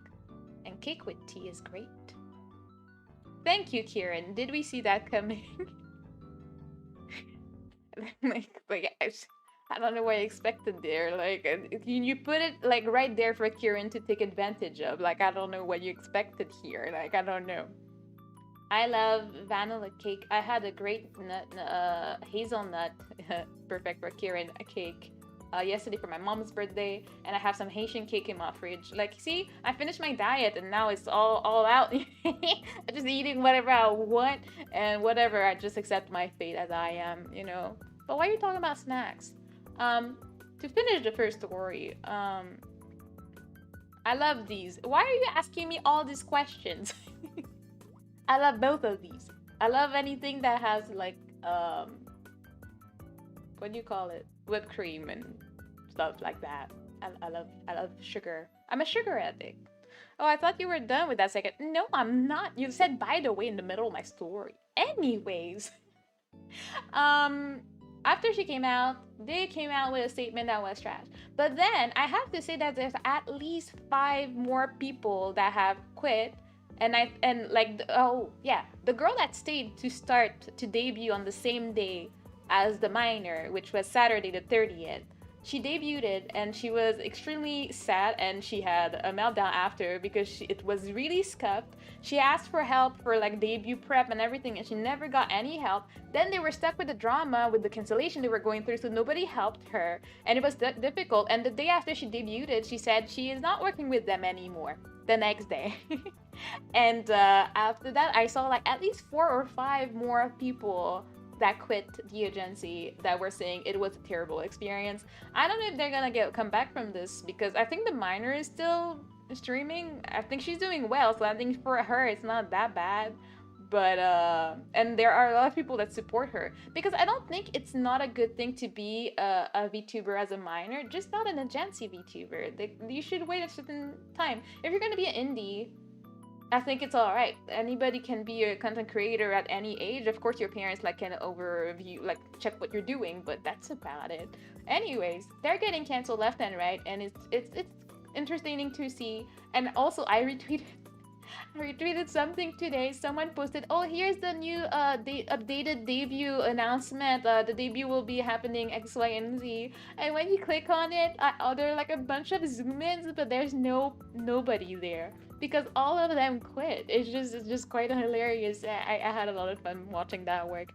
And cake with tea is great. Thank you, Kieran. Did we see that coming? like I don't know what I expected there. Like you put it like right there for Kieran to take advantage of. Like I don't know what you expected here. Like I don't know. I love vanilla cake. I had a great hazelnut, perfect for Kieran, a cake yesterday for my mom's birthday, and I have some Haitian cake in my fridge. Like, see, I finished my diet, and now it's all out. I'm just eating whatever I want, and whatever. I just accept my fate as I am, you know. But why are you talking about snacks? To finish the first story, I love these. Why are you asking me all these questions? I love both of these. I love anything that has like what do you call it? Whipped cream and stuff like that. I love sugar. I'm a sugar addict. Oh, I thought you were done with that second. No, I'm not. You said by the way in the middle of my story. Anyways, um after she came out, they came out with a statement that was trash. But then I have to say that there's at least 5 more people that have quit, and like oh yeah, the girl that stayed to start to debut on the same day as the minor, which was Saturday the 30th. She debuted and she was extremely sad and she had a meltdown after because it was really scuffed. She asked for help for like debut prep and everything and she never got any help. Then they were stuck with the drama with the cancellation they were going through, so nobody helped her and it was difficult. And the day after she debuted, she said she is not working with them anymore the next day. And after that, I saw like at least 4 or 5 more people that quit the agency that were saying it was a terrible experience. I don't know if they're gonna come back from this because I think the minor is still streaming. I think she's doing well, so I think for her it's not that bad. But and there are a lot of people that support her because I don't think it's not a good thing to be a VTuber as a minor, just not an agency VTuber. You should wait a certain time. If you're gonna be an indie, I think it's all right. Anybody can be a content creator at any age. Of course, your parents like can overview, like check what you're doing, but that's about it. Anyways, they're getting canceled left and right, and it's entertaining to see. And also, I retweeted something today. Someone posted, "Oh, here's the new updated debut announcement. The debut will be happening X, Y, and Z." And when you click on it, there are like a bunch of zoom ins, but there's nobody there because all of them quit. It's just quite hilarious. I had a lot of fun watching that work.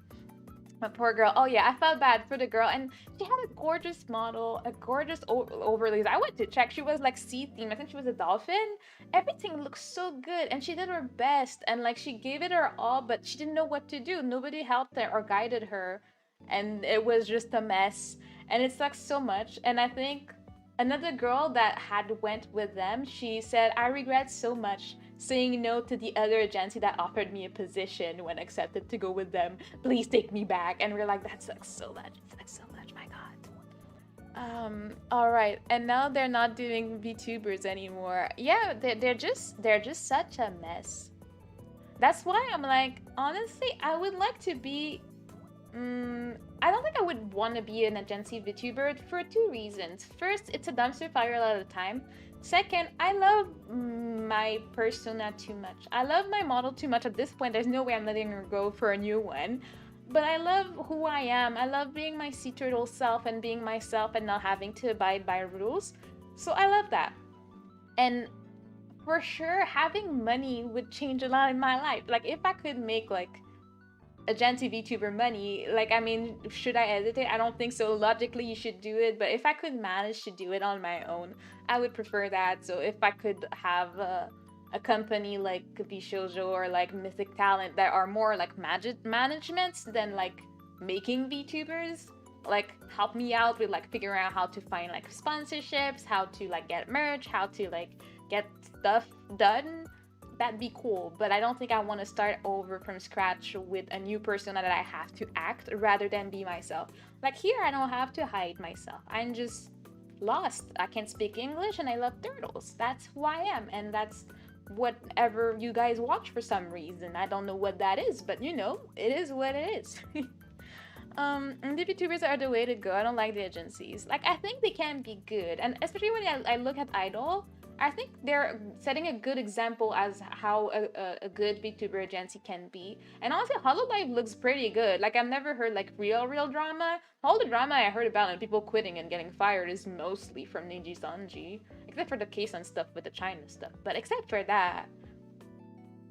My poor girl. Oh yeah, I felt bad for the girl, and she had a gorgeous model, a gorgeous overlays. I went to check. She was like sea theme. I think she was a dolphin. Everything looked so good, and she did her best, and like she gave it her all, but she didn't know what to do. Nobody helped her or guided her, and it was just a mess. And it sucks so much. And I think another girl that had went with them, she said, "I regret so much saying no to the other agency that offered me a position when accepted to go with them. Please take me back." And we're like, that sucks so much. It sucks so much, my god. All right, and now they're not doing VTubers anymore. Yeah, they're just such a mess. That's why I'm like, honestly, I would like to be I don't think I would want to be an agency VTuber for 2 reasons. First, it's a dumpster fire a lot of the time. Second, I love my persona too much. I love my model too much. At this point, there's no way I'm letting her go for a new one. But I love who I am. I love being my sea turtle self and being myself and not having to abide by rules. So I love that. And for sure, having money would change a lot in my life. Like, if I could make, like, agency VTuber money, like, I mean, should I edit it? I don't think so. Logically, you should do it, but if I could manage to do it on my own, I would prefer that. So if I could have a company like Vishojo or like Mythic Talent that are more like managements than like making VTubers, like help me out with like figuring out how to find like sponsorships, how to like get merch, how to like get stuff done, that'd be cool, but I don't think I want to start over from scratch with a new persona that I have to act rather than be myself. Like here, I don't have to hide myself. I'm just lost. I can speak English and I love turtles. That's who I am, and that's whatever you guys watch for some reason. I don't know what that is, but you know, it is what it is. And the VTubers are the way to go. I don't like the agencies. Like, I think they can be good, and especially when I look at Idol, I think they're setting a good example as how a good VTuber agency can be. And honestly, Hololive looks pretty good. Like, I've never heard like real drama. All the drama I heard about and people quitting and getting fired is mostly from Niji Sanji, except for the case and stuff with the China stuff. But except for that,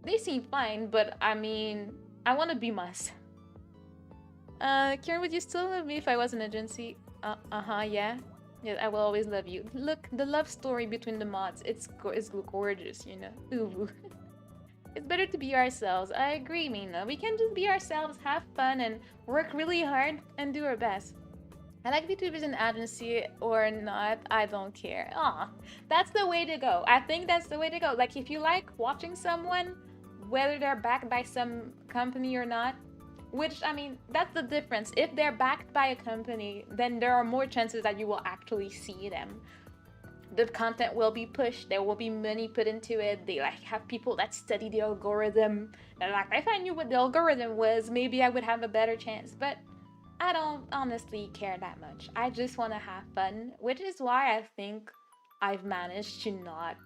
they seem fine. But I mean, I want to be myself. Kieran, would you still love me if I was an agency? Uh-huh, yeah. Yeah, I will always love you. Look, the love story between the mods, it's gorgeous, you know. Ooh. It's better to be ourselves. I agree, Mina. We can just be ourselves, have fun, and work really hard and do our best. I like VTubers in agency or not, I don't care. Aw, that's the way to go. I think that's the way to go. Like, if you like watching someone, whether they're backed by some company or not, which, I mean, that's the difference. If they're backed by a company, then there are more chances that you will actually see them. The content will be pushed. There will be money put into it. They like have people that study the algorithm. They're like, if I knew what the algorithm was, maybe I would have a better chance. But I don't honestly care that much. I just want to have fun, which is why I think I've managed to not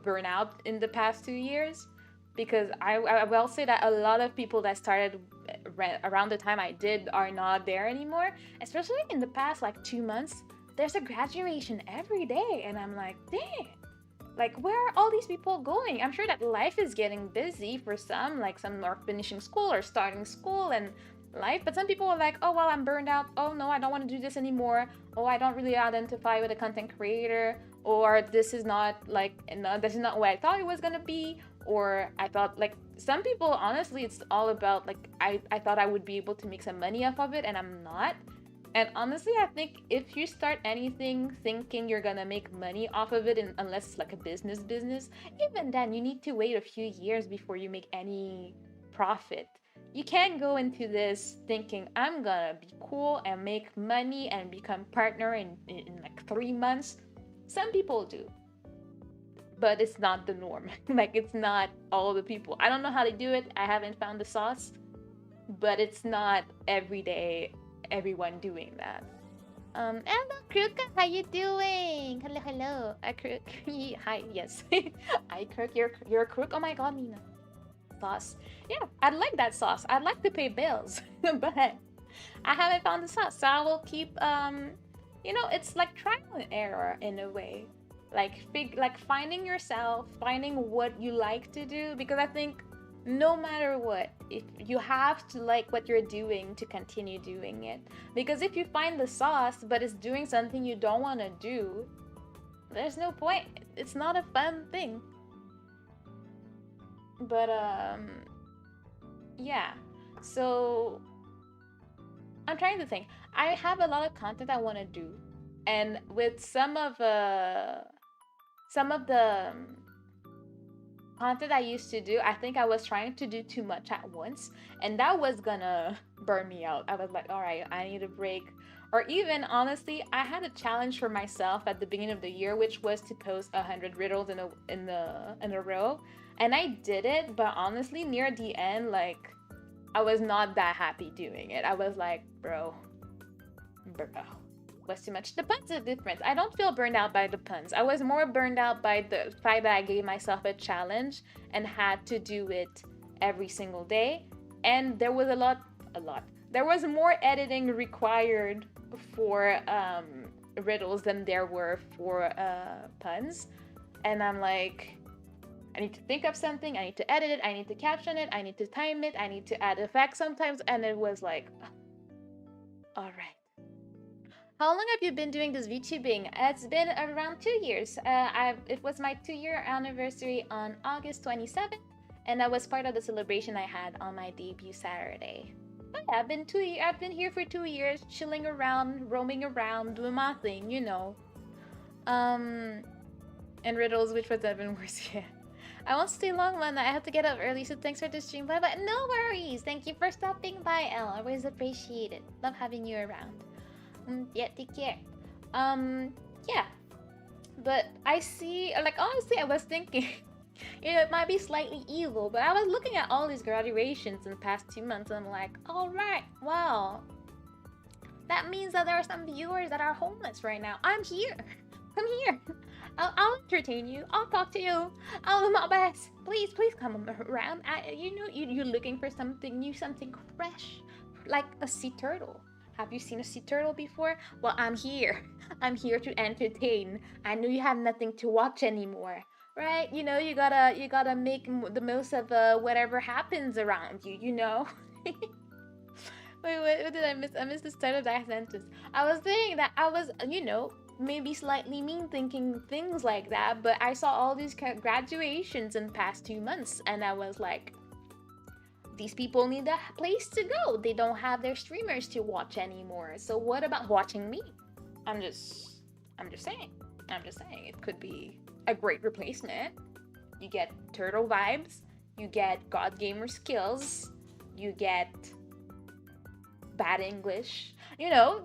burn out in the past 2 years. Because I will say that a lot of people that started around the time I did are not there anymore. Especially in the past like 2 months, there's a graduation every day, and I'm like, dang, like where are all these people going? I'm sure that life is getting busy for some, like some are finishing school or starting school and life, but some people are like, oh well, I'm burned out. Oh no, I don't want to do this anymore. Oh, I don't really identify with a content creator, or this is not like, no, this is not what I thought it was gonna be. Or I thought, like, some people, honestly, it's all about, like, I thought I would be able to make some money off of it, and I'm not. And honestly, I think if you start anything thinking you're gonna make money off of it, unless it's like a business, even then, you need to wait a few years before you make any profit. You can't go into this thinking, I'm gonna be cool and make money and become partner in like 3 months. Some people do, but it's not the norm. Like, it's not all the people. I don't know how they do it. I haven't found the sauce, but it's not every day everyone doing that. Hello, Crook. How you doing? Hello. I Crook. Hi. Yes. I Crook. You're a Crook. Oh my God, Mina. Sauce. Yeah, I'd like that sauce. I'd like to pay bills, but I haven't found the sauce, so I will keep. You know, it's like trial and error in a way. Like finding yourself, finding what you like to do, because I think no matter what, if you have to like what you're doing to continue doing it. Because if you find the sauce but it's doing something you don't want to do, there's no point. It's not a fun thing. But yeah. So I'm trying to think. I have a lot of content I want to do, and with some of the content I used to do, I think I was trying to do too much at once, and that was gonna burn me out. I was like, all right, I need a break. Or even honestly, I had a challenge for myself at the beginning of the year, which was to post 100 riddles in a row, and I did it. But honestly, near the end, like, I was not that happy doing it. I was like, bro, was too much. The puns are different. I don't feel burned out by the puns. I was more burned out by the fact that I gave myself a challenge and had to do it every single day. And there was a lot. There was more editing required for riddles than there were for puns. And I'm like, I need to think of something, I need to edit it, I need to caption it, I need to time it, I need to add effects sometimes. And it was like, all right. How long have you been doing this VTubing? It's been around 2 years. It was my 2-year anniversary on August 27th, and that was part of the celebration I had on my debut Saturday. But yeah, I've been here for 2 years, chilling around, roaming around, doing my thing, you know. And riddles, which was even worse, yeah. I won't stay long, man. I have to get up early, so thanks for the stream. Bye bye. No worries. Thank you for stopping by, Elle. Always appreciate it. Love having you around. Yeah, take care. Um, yeah. But I see, like, honestly, I was thinking, it might be slightly evil, but I was looking at all these graduations in the past 2 months, and I'm like, all right, wow, that means that there are some viewers that are homeless right now. I'm here. Come here. I'll entertain you. I'll talk to you. I'll do my best. Please, please come around. You're looking for something new, something fresh, like a sea turtle. Have you seen a sea turtle before? Well, I'm here. I'm here to entertain. I know you have nothing to watch anymore, right? You gotta make the most of whatever happens around you. Wait, what did I miss? I missed the start of that sentence. I was saying that I was, maybe slightly mean thinking things like that, but I saw all these graduations in the past 2 months, and I was like, these people need a place to go. They don't have their streamers to watch anymore. So what about watching me? I'm just saying. I'm just saying it could be a great replacement. You get turtle vibes, you get God Gamer skills, you get bad English,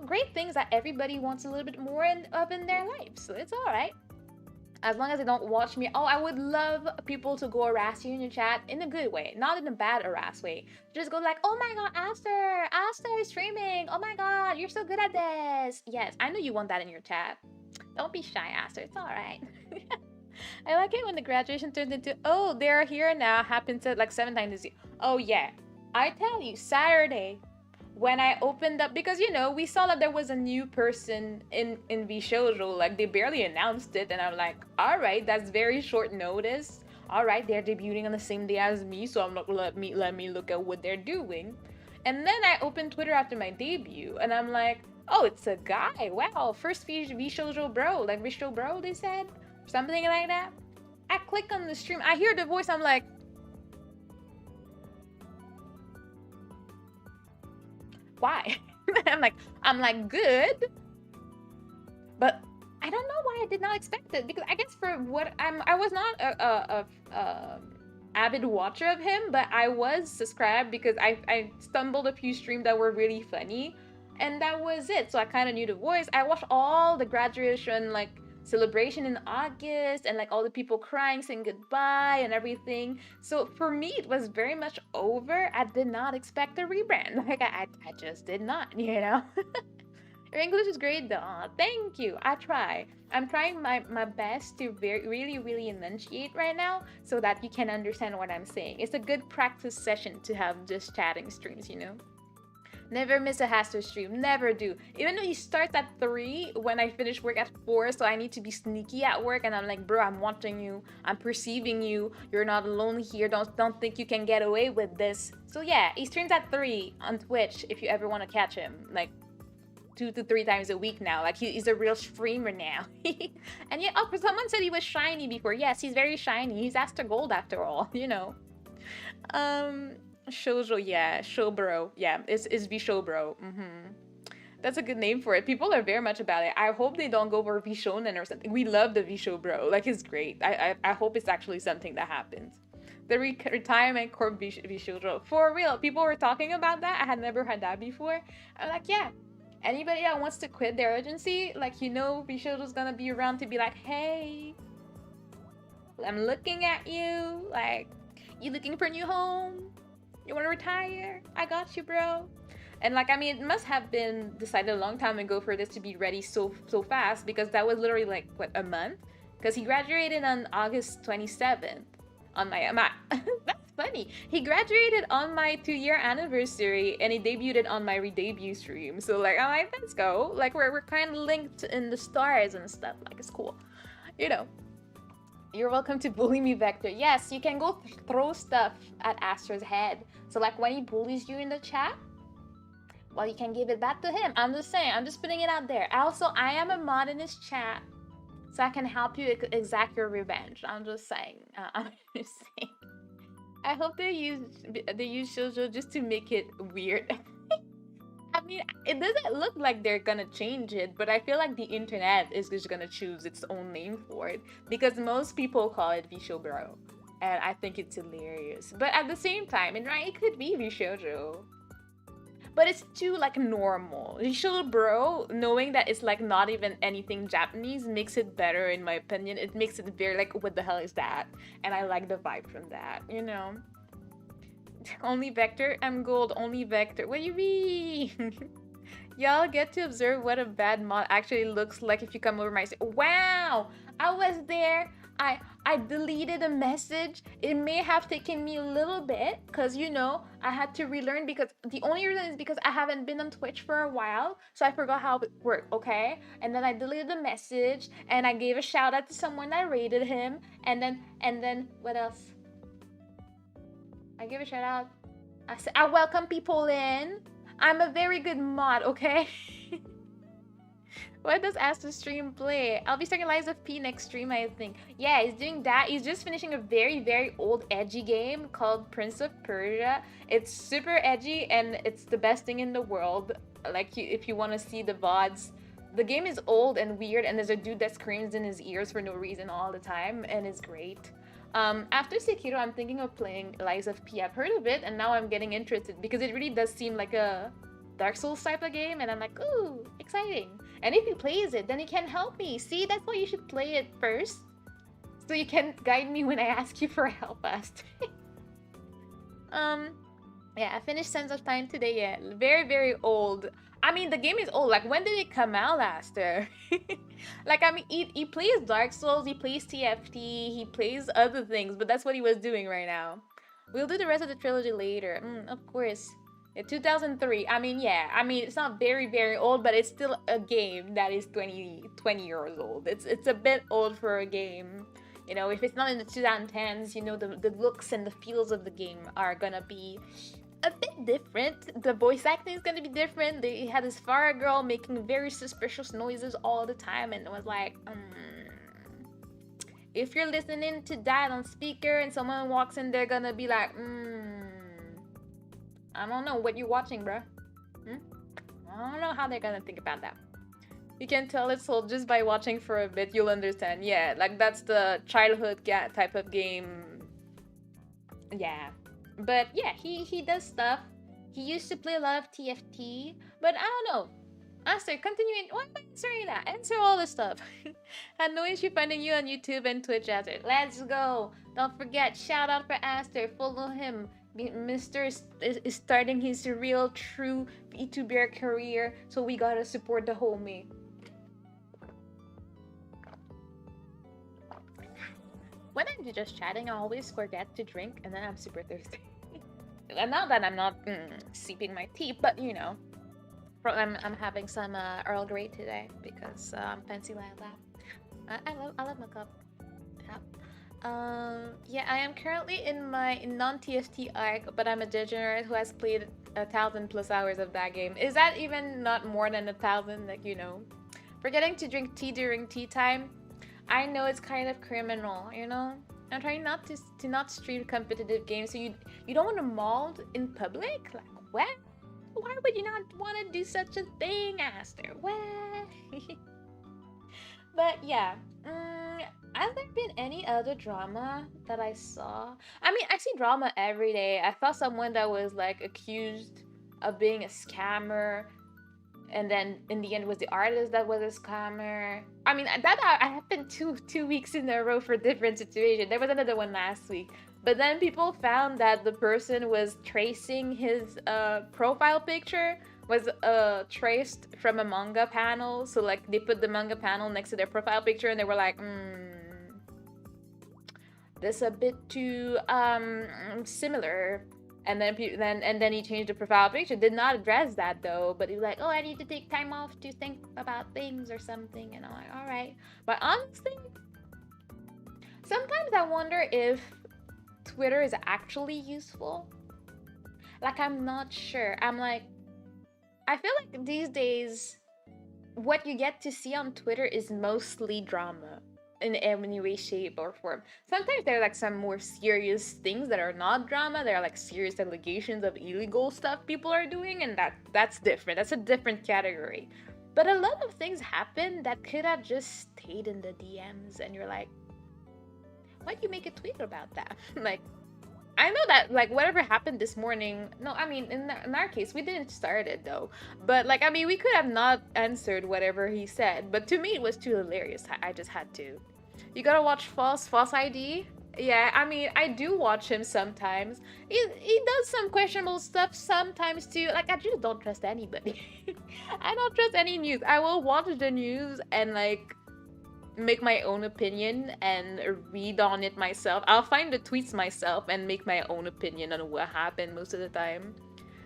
great things that everybody wants a little bit more of in their life. So it's all right. As long as they don't watch me. Oh, I would love people to go harass you in your chat in a good way, not in a bad harass way. Just go like, oh my god, Aster is streaming. Oh my god, you're so good at this. Yes, I know you want that in your chat. Don't be shy, Aster. It's all right. I like it when the graduation turns into, oh, they're here now. Happens at like 7 times this year. Oh yeah, I tell you, Saturday, when I opened up, because we saw that there was a new person in vshoujo, like they barely announced it, and I'm like, all right, that's very short notice. All right, they're debuting on the same day as me, so I'm like, let me look at what they're doing. And then I opened Twitter after my debut, and I'm like, oh, it's a guy. Wow, first vshoujo bro, like vshoujo bro, they said, something like that. I click on the stream, I hear the voice, I'm like, why? I'm like good, but I don't know why I did not expect it, because I guess for what I was not a avid watcher of him, but I was subscribed because I stumbled a few streams that were really funny, and that was it. So I kind of knew the voice. I watched all the graduation like celebration in August, and like all the people crying, saying goodbye and everything. So for me, it was very much over. I did not expect a rebrand. Like I just did not, Your English is great though. Thank you. I'm trying my best to really enunciate right now so that you can understand what I'm saying. It's a good practice session to have just chatting streams, Never miss a Haster stream. Never do. Even though he starts at 3 when I finish work at 4, so I need to be sneaky at work, and I'm like, bro, I'm watching you. I'm perceiving you. You're not alone here. Don't think you can get away with this. So yeah, he streams at 3 on Twitch if you ever want to catch him. Like 2 to 3 times a week now. Like he's a real streamer now. And yeah, oh, someone said he was shiny before. Yes, he's very shiny. He's Aster Gold after all, Shoujo, yeah, Showbro, yeah, it's vshowbro. That's a good name for it. People are very much about it. I hope they don't go for vshonen or something. We love the vshowbro, like it's great. I hope it's actually something that happens. The retirement corp vshoujo, for real. People were talking about that. I had never heard that before. I'm like, yeah. Anybody that wants to quit their agency, like vshoujo's gonna be around to be like, hey, I'm looking at you. Like, you looking for a new home? You want to retire? I got you, bro. And like, I mean, it must have been decided a long time ago for this to be ready so fast, because that was literally like, what, a month? Because he graduated on August 27th on my that's funny. He graduated on my 2-year anniversary, and he debuted on my re-debut stream. So like, I'm like, let's go. Like we're kind of linked in the stars and stuff. Like it's cool, You're welcome to bully me, Vector. Yes, you can go throw stuff at Aster's head. So like when he bullies you in the chat, well, you can give it back to him. I'm just saying, I'm just putting it out there. Also, I am a mod in his chat, so I can help you exact your revenge. I'm just saying. I'm just saying. I hope they use shoujo just to make it weird. I mean, it doesn't look like they're gonna change it, but I feel like the internet is just gonna choose its own name for it, because most people call it vshowbro. and I think it's hilarious. But at the same time, and right, it could be Vishojo, but it's too like normal. Vishojo bro, knowing that it's like not even anything Japanese makes it better in my opinion. It makes it very like, what the hell is that? And I like the vibe from that, you know. Only vector? I'm gold, only vector. What do you mean? Y'all get to observe what a bad mod actually looks like if you come over my... Wow! I was there. I deleted a message. It may have taken me a little bit because, you know, I had to relearn because the only reason is because I haven't been on Twitch for a while. So I forgot how it worked, okay? And then I deleted the message and I gave a shout out to someone that rated him. And then what else? I gave a shout out. I said, I welcome people in. I'm a very good mod, okay? What does Aster stream play? I'll be starting Lies of P next stream, I think. Yeah, he's doing that. He's just finishing a very, very old edgy game called Prince of Persia. It's super edgy and it's the best thing in the world. Like, if you want to see the VODs. The game is old and weird and there's a dude that screams in his ears for no reason all the time and it's great. After Sekiro, I'm thinking of playing Lies of P. I've heard of it and now I'm getting interested because it really does seem like a Dark Souls type of game and I'm like, ooh, exciting. And if he plays it, then he can help me. See, that's why you should play it first. So you can guide me when I ask you for help, Aster. Yeah, I finished Sense of Time today, yeah. Very, very old. I mean, the game is old. Like, when did it come out, Aster? Like, I mean, he plays Dark Souls, he plays TFT, he plays other things, but that's what he was doing right now. We'll do the rest of the trilogy later. Of course. 2003. I mean, yeah. I mean, it's not very, very old, but it's still a game that is 20 years old. It's a bit old for a game. You know, if it's not in the 2010s, you know, the looks and the feels of the game are gonna be a bit different. The voice acting is gonna be different. They had this fire girl making very suspicious noises all the time, and it was like, if you're listening to that on speaker and someone walks in, they're gonna be like, I don't know what you're watching, bro. I don't know how they're gonna think about that. You can tell it's old just by watching for a bit, you'll understand. Yeah, like that's the childhood type of game. Yeah. But yeah, he does stuff. He used to play a lot of TFT, but I don't know. Aster, continuing. Why am I answering that? Answer all this stuff. Had no issue finding you on YouTube and Twitch, Aster. Let's go. Don't forget, shout out for Aster. Follow him. Mr. is starting his real, true VTuber career, so we gotta support the homie. When I'm just chatting, I always forget to drink, and then I'm super thirsty. And not that I'm not sipping my tea, but you know, I'm having some Earl Grey today because I'm fancy like that. I love my cup. Yeah, I am currently in my non-TFT arc, but I'm a degenerate who has played 1,000+ hours of that game. Is that even not more than 1,000? Like, you know, forgetting to drink tea during tea time. I know it's kind of criminal, you know. I'm trying not to not stream competitive games, so you don't want to mold in public. Like, what? Why would you not want to do such a thing, Aster? What? But yeah. Has there been any other drama that I saw? I mean, I see drama every day. I saw someone that was like accused of being a scammer, and then in the end was the artist that was a scammer. I mean, that happened two weeks in a row for different situations. There was another one last week. But then people found that the person was tracing his profile picture was traced from a manga panel. So like they put the manga panel next to their profile picture and they were like, this a bit too similar. And then he changed the profile picture. Did not address that though, but he was like, oh, I need to take time off to think about things or something. And I'm like, all right. But honestly, sometimes I wonder if Twitter is actually useful. Like, I'm not sure. I'm like, I feel like these days, what you get to see on Twitter is mostly drama in any way, shape, or form. Sometimes there are like some more serious things that are not drama. There are like serious allegations of illegal stuff people are doing, and that's different. That's a different category. But a lot of things happen that could have just stayed in the DMs, and you're like, why'd you make a tweet about that? Like, I know that like whatever happened this morning. No, I mean in our case we didn't start it though. But like I mean we could have not answered whatever he said. But to me it was too hilarious. I just had to. You gotta watch False ID. Yeah, I mean I do watch him sometimes. He does some questionable stuff sometimes too. Like I just don't trust anybody. I don't trust any news. I will watch the news and like make my own opinion and read on it myself. I'll find the tweets myself and make my own opinion on what happened most of the time.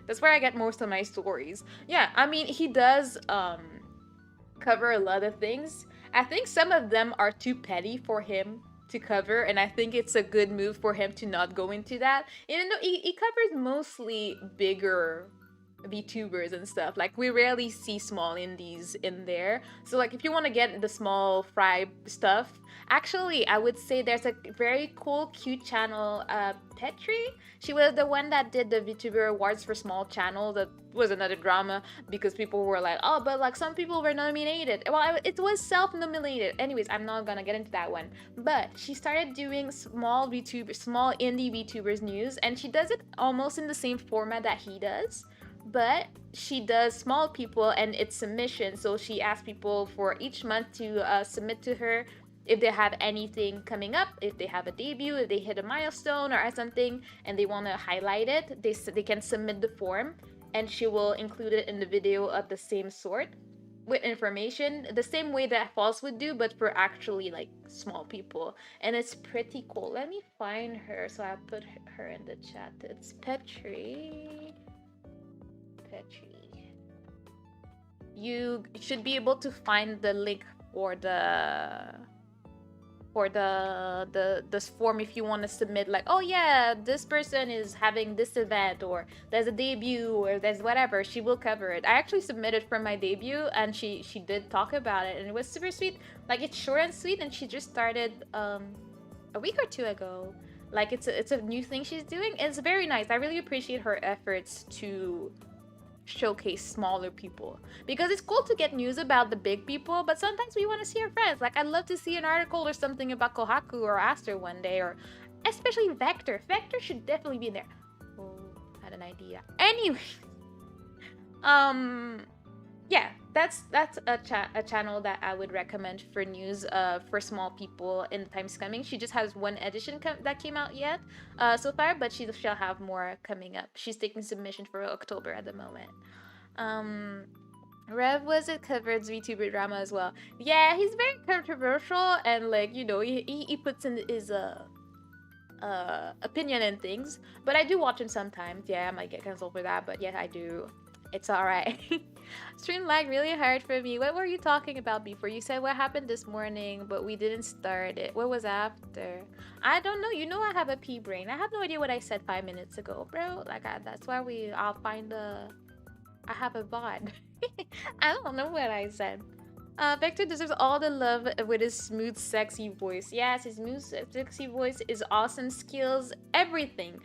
That's where I get most of my stories. Yeah, I mean he does cover a lot of things. I think some of them are too petty for him to cover, and I think it's a good move for him to not go into that. Even though he covers mostly bigger VTubers and stuff. Like we rarely see small indies in there. So like if you want to get the small fry stuff, actually I would say there's a very cool cute channel, Petri. She was the one that did the VTuber awards for small channel. That was another drama because people were like, oh, but like some people were nominated. Well, it was self-nominated. Anyways, I'm not gonna get into that one. But she started doing small VTuber, small indie VTubers news, and she does it almost in the same format that he does, but she does small people and it's submission. So she asks people for each month to submit to her if they have anything coming up, if they have a debut, if they hit a milestone or something, and they want to highlight it. They can submit the form, and she will include it in the video of the same sort with information, the same way that False would do, but for actually like small people. And it's pretty cool. Let me find her so I put her in the chat. It's Petri. You should be able to find the link for this form if you want to submit, like, oh yeah, this person is having this event, or there's a debut, or there's whatever. She will cover it. I actually submitted for my debut and she did talk about it, and it was super sweet. Like it's short and sweet, and she just started a week or two ago. Like it's a new thing she's doing. It's very nice. I really appreciate her efforts to showcase smaller people, because it's cool to get news about the big people, but sometimes we want to see our friends. Like I'd love to see an article or something about Kohaku or Aster one day, or especially Vector should definitely be in there. Oh, I had an idea. Anyway, um yeah, that's a channel that I would recommend for news for small people in the times coming. She just has one edition that came out yet so far, but she shall have more coming up. She's taking submission for October at the moment. Rev was it covered VTuber drama as well. Yeah, he's very controversial, and like, you know, he puts in his opinion and things. But I do watch him sometimes. Yeah, I might get canceled for that, but yeah, I do. It's alright. Stream lag really hard for me. What were you talking about before? You said what happened this morning, but we didn't start it. What was after? I don't know. You know I have a pea brain. I have no idea what I said 5 minutes ago, bro. Like that's why I'll find the. I have a VOD. I don't know what I said. Vector deserves all the love with his smooth, sexy voice. Yes, his smooth, sexy voice, his awesome skills, everything.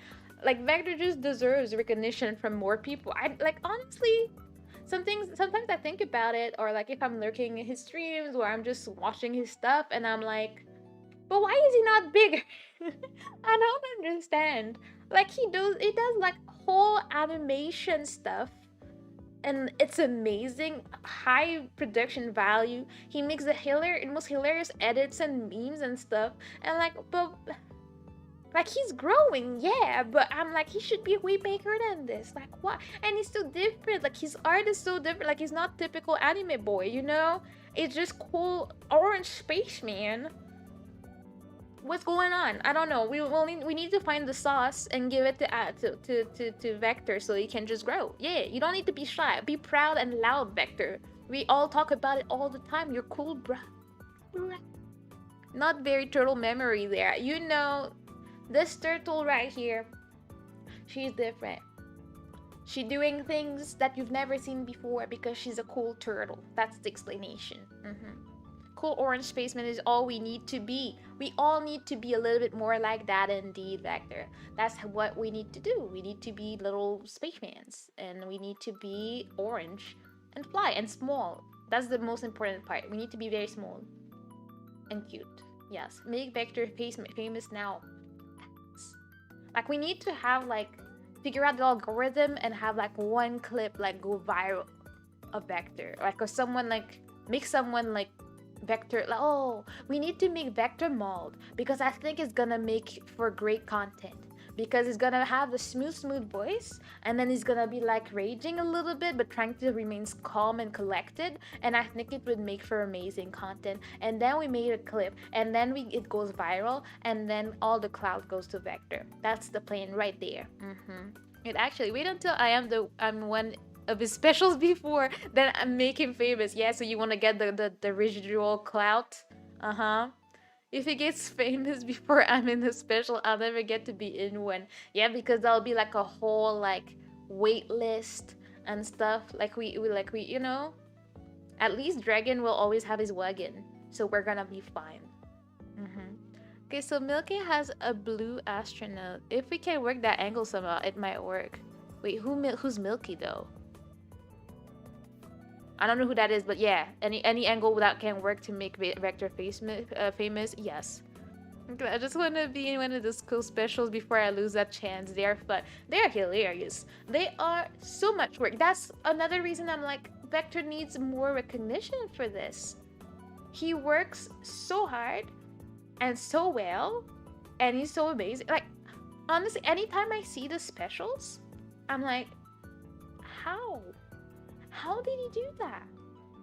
Like Vector just deserves recognition from more people. I like honestly, sometimes I think about it, or like if I'm lurking in his streams or I'm just watching his stuff and I'm like, but why is he not bigger? I don't understand. Like he does like whole animation stuff, and it's amazing, high production value. He makes the most hilarious edits and memes and stuff, and like, but like he's growing, yeah, but I'm like he should be way bigger than this. Like what? And he's so different. Like his art is so different. Like he's not typical anime boy, you know? It's just cool orange spaceman. What's going on? I don't know. We need to find the sauce and give it to Vector so he can just grow. Yeah, you don't need to be shy. Be proud and loud, Vector. We all talk about it all the time. You're cool, bruh. Not very turtle memory there. You know, this turtle right here, she's different. She's doing things that you've never seen before because she's a cool turtle. That's the explanation. Cool orange spaceman is all we need to be. We all need to be a little bit more like that indeed, Vector. That's what we need to do. We need to be little spacemans, and we need to be orange and fly and small. That's the most important part. We need to be very small and cute. Yes, make vector famous now. Like we need to have like figure out the algorithm and have like one clip like go viral a vector. Like or someone like make someone like vector like oh we need to make vector mold because I think it's gonna make for great content because it's gonna have the smooth voice and then he's gonna be like raging a little bit but trying to remain calm and collected and I think it would make for amazing content and then we made a clip and then it goes viral and then all the cloud goes to vector. That's the plan right there. It actually wait until I'm one of his specials before, then I make him famous. Yeah, so you want to get the residual clout? Uh-huh. If he gets famous before I'm in the special, I'll never get to be in one. Yeah, because there'll be like a whole like wait list and stuff. Like we you know, at least Dragon will always have his wagon, so we're gonna be fine. Okay, so Milky has a blue astronaut. If we can work that angle somehow, it might work. Wait, who's Milky though? I don't know who that is, but yeah, any angle that can work to make Vector famous, yes. Okay, I just want to be in one of those cool specials before I lose that chance. They are fun. They are hilarious. They are so much work. That's another reason I'm like, Vector needs more recognition for this. He works so hard and so well, and he's so amazing. Like, honestly, anytime I see the specials, I'm like, how? How did he do that?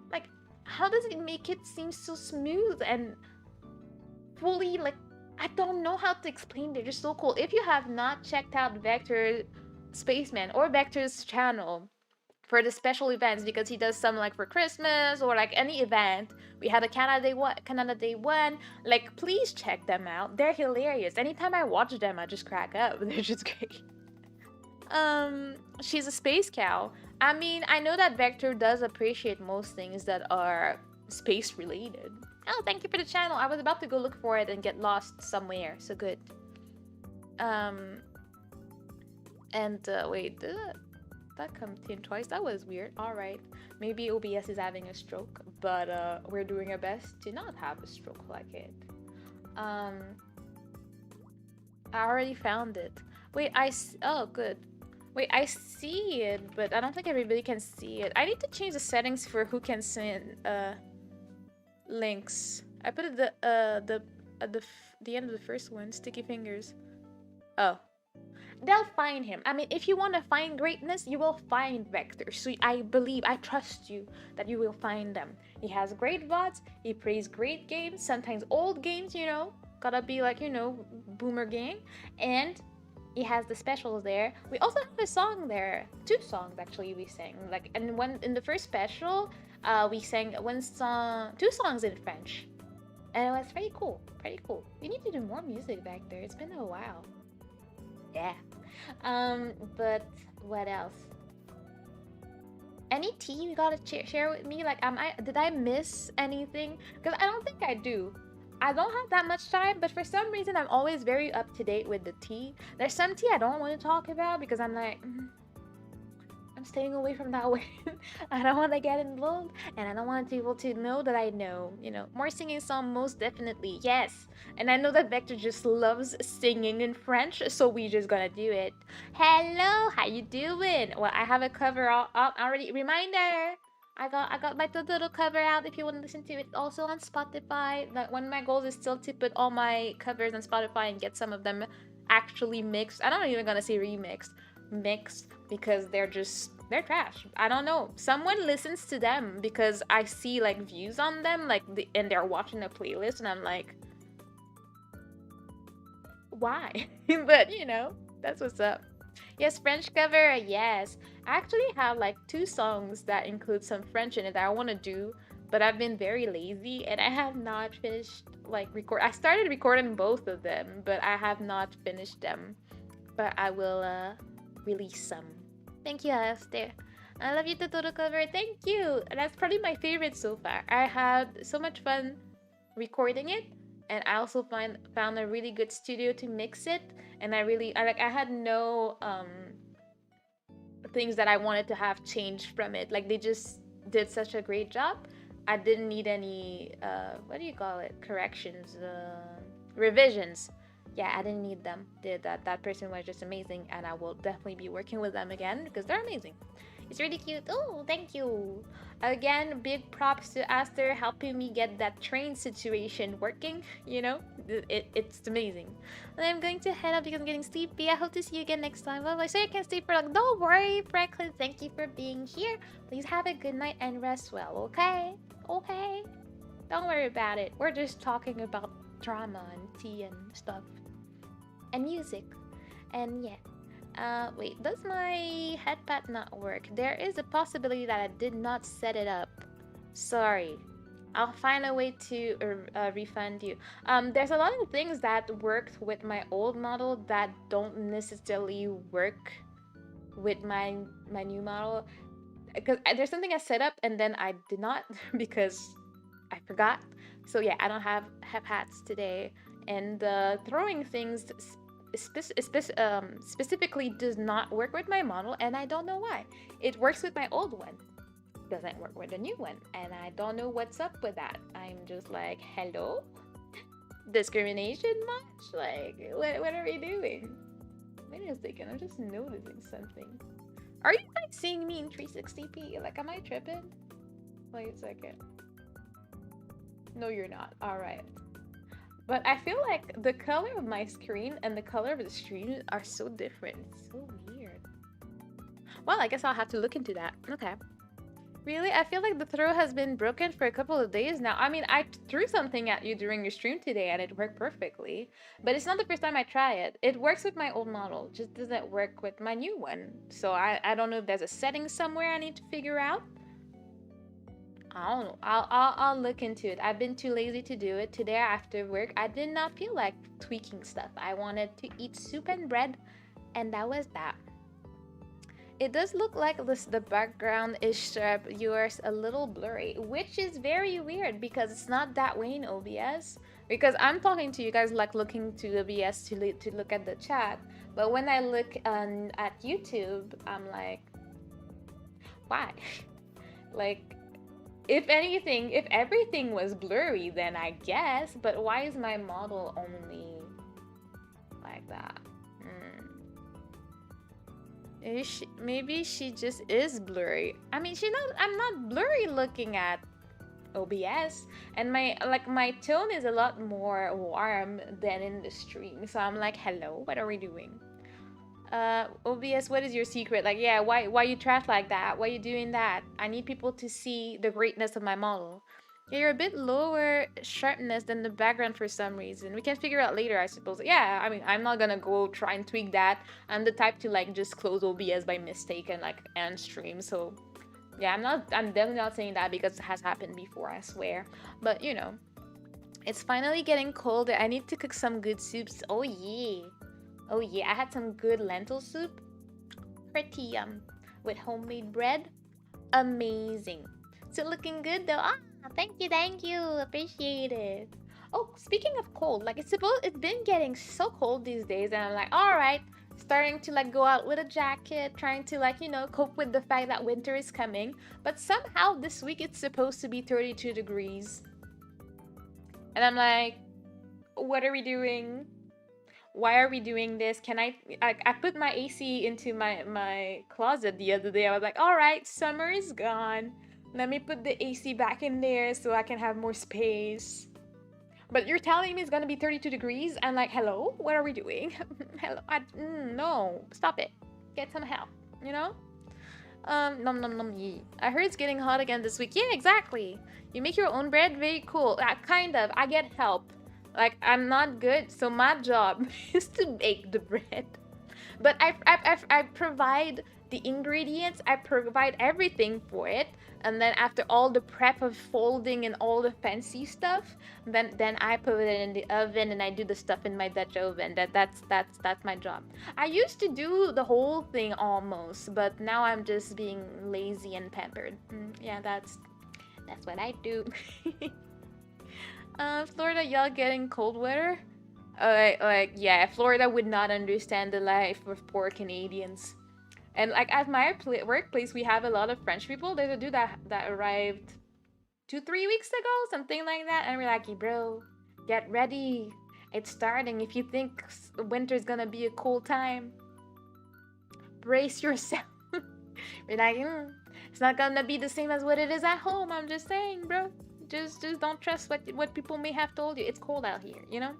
Like, how does it make it seem so smooth and fully, like, I don't know how to explain. They're just so cool. If you have not checked out Vector Spaceman or Vector's channel for the special events, because he does some like for Christmas or like any event, we had a Canada Day one. Like, please check them out. They're hilarious. Anytime I watch them, I just crack up. They're just great. She's a space cow. I mean, I know that Vector does appreciate most things that are space related. Oh, thank you for the channel. I was about to go look for it and get lost somewhere. So good. And wait, did that come in twice? That was weird. All right, maybe OBS is having a stroke, but we're doing our best to not have a stroke like it. I already found it. Wait, oh good. Wait, I see it, but I don't think everybody can see it. I need to change the settings for who can send links. I put it at the end of the first one. Sticky fingers. Oh, they'll find him. I mean, if you want to find greatness, you will find Vector. So I trust you that you will find them. He has great VODs. He plays great games. Sometimes old games, you know, gotta be like, you know, boomer game, and he has the specials there. We also have a song there. 2 songs actually we sang. Like, and one in the first special, we sang 2 songs in French. And it was pretty cool. Pretty cool. We need to do more music back there. It's been a while. Yeah. But what else? Any tea you gotta share with me? Like, did I miss anything? Because I don't think I do. I don't have that much time, but for some reason, I'm always very up to date with the tea. There's some tea I don't want to talk about because I'm like, I'm staying away from that one. I don't want to get involved, and I don't want people to know that I know. You know, more singing song, most definitely, yes. And I know that Vector just loves singing in French, so we just gonna do it. Hello, how you doing? Well, I have a cover up already. Reminder. I got my little cover out if you want to listen to it. Also on Spotify. Like, one of my goals is still to put all my covers on Spotify and get some of them actually mixed. I'm not even gonna say remixed, mixed, because they're trash. I don't know. Someone listens to them because I see like views on them, like and they're watching the playlist, and I'm like, why? But you know, that's what's up. Yes, French cover, yes. I actually have like 2 songs that include some French in it that I want to do, but I've been very lazy and I have not finished like record. I started recording both of them, but I have not finished them. But I will release some. Thank you, Esther. I love you, Totoro cover. Thank you. That's probably my favorite so far. I had so much fun recording it, and I also found a really good studio to mix it. And I had no things that I wanted to have changed from it. Like, they just did such a great job I didn't need any what do you call it? Corrections, revisions. Yeah, I didn't need them. That person was just amazing, and I will definitely be working with them again because they're amazing. It's really cute. Oh, thank you. Again, big props to Aster helping me get that train situation working. You know, it's amazing. And I'm going to head up because I'm getting sleepy. I hope to see you again next time. Well, I say I can't stay for long. Don't worry, Franklin. Thank you for being here. Please have a good night and rest well, okay? Okay? Don't worry about it. We're just talking about drama and tea and stuff. And music. And yeah. Wait, does my headpad not work? There is a possibility that I did not set it up. Sorry. I'll find a way to refund you. There's a lot of things that worked with my old model that don't necessarily work with my new model. Because there's something I set up and then I did not because I forgot. So yeah, I don't have hats today, and throwing things specifically does not work with my model, and I don't know why. It works with my old one, doesn't work with the new one, and I don't know what's up with that. I'm just like, hello, discrimination much? Like, what are we doing? Wait a second, I'm just noticing something. Are you guys seeing me in 360p? Like, am I tripping? Wait a second. No, you're not. All right. But I feel like the color of my screen and the color of the stream are so different. It's so weird. Well, I guess I'll have to look into that. Okay. Really? I feel like the throw has been broken for a couple of days now. I mean, I threw something at you during your stream today and it worked perfectly. But it's not the first time I try it. It works with my old model, just doesn't work with my new one. So I don't know if there's a setting somewhere I need to figure out. I don't know. I'll look into it. I've been too lazy to do it. Today after work, I did not feel like tweaking stuff. I wanted to eat soup and bread, and that was that. It does look like the background is sharp, yours a little blurry, which is very weird because it's not that way in OBS. Because I'm talking to you guys like looking to OBS to look at the chat, but when I look at YouTube, I'm like, why? Like, if anything, if everything was blurry, then I guess, but why is my model only like that? Maybe she just is blurry. I mean, I'm not blurry looking at OBS, and my tone is a lot more warm than in the stream. So I'm like, hello, what are we doing? OBS, what is your secret? Like, yeah, why you trash like that? Why you doing that? I need people to see the greatness of my model. Yeah, you're a bit lower sharpness than the background for some reason. We can figure out later, I suppose. Yeah, I mean, I'm not gonna go try and tweak that. I'm the type to like just close OBS by mistake and like end stream. So yeah, I'm definitely not saying that because it has happened before, I swear. But you know, it's finally getting colder. I need to cook some good soups. Oh yeah. Oh yeah, I had some good lentil soup. Pretty with homemade bread. Amazing. So looking good though. Ah, thank you. Appreciate it. Oh, speaking of cold, like it's been getting so cold these days, and I'm like, all right, starting to like go out with a jacket, trying to like, you know, cope with the fact that winter is coming. But somehow this week it's supposed to be 32 degrees. And I'm like, what are we doing? Why are we doing this? I put my AC into my closet the other day. I was like, all right, summer is gone. Let me put the AC back in there so I can have more space. But you're telling me it's gonna be 32 degrees? I'm like, hello, what are we doing? Hello, no, stop it. Get some help, you know? Nom nom nom yee. I heard it's getting hot again this week. Yeah, exactly. You make your own bread? Very cool. Kind of. I get help. Like, I'm not good, so my job is to bake the bread. But I provide the ingredients, I provide everything for it, and then after all the prep of folding and all the fancy stuff, then I put it in the oven and I do the stuff in my Dutch oven. That's my job. I used to do the whole thing almost, but now I'm just being lazy and pampered. Yeah, that's what I do. Florida, y'all getting cold weather? Like, yeah, Florida would not understand the life of poor Canadians. And like at my workplace, we have a lot of French people. There's a dude that arrived 2 3 weeks ago, something like that, and we're like, "Hey, bro, get ready. It's starting. If you think winter's gonna be a cool time, brace yourself." We're like, it's not gonna be the same as what it is at home. I'm just saying, bro. Just don't trust what people may have told you. It's cold out here, you know?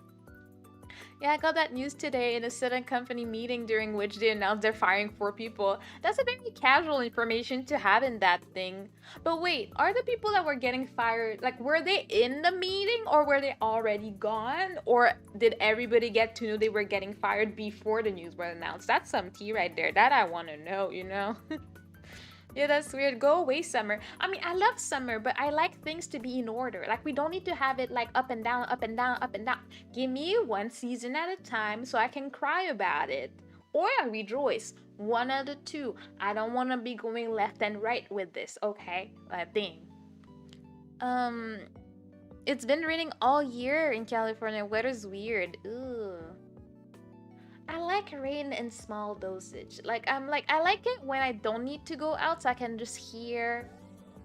Yeah, I got that news today in a sudden company meeting during which they announced they're firing 4 people. That's a very casual information to have in that thing. But wait, are the people that were getting fired, like, were they in the meeting or were they already gone? Or did everybody get to know they were getting fired before the news was announced? That's some tea right there. That I want to know, you know? Yeah, that's weird. Go away, summer. I mean, I love summer, but I like things to be in order. Like, we don't need to have it like up and down, up and down, up and down. Give me one season at a time so I can cry about it. Or I rejoice. One of the two. I don't want to be going left and right with this, okay? Thing. Um, it's been raining all year in California. Weather's weird. Ugh. I like rain in small dosage. I like it when I don't need to go out so I can just hear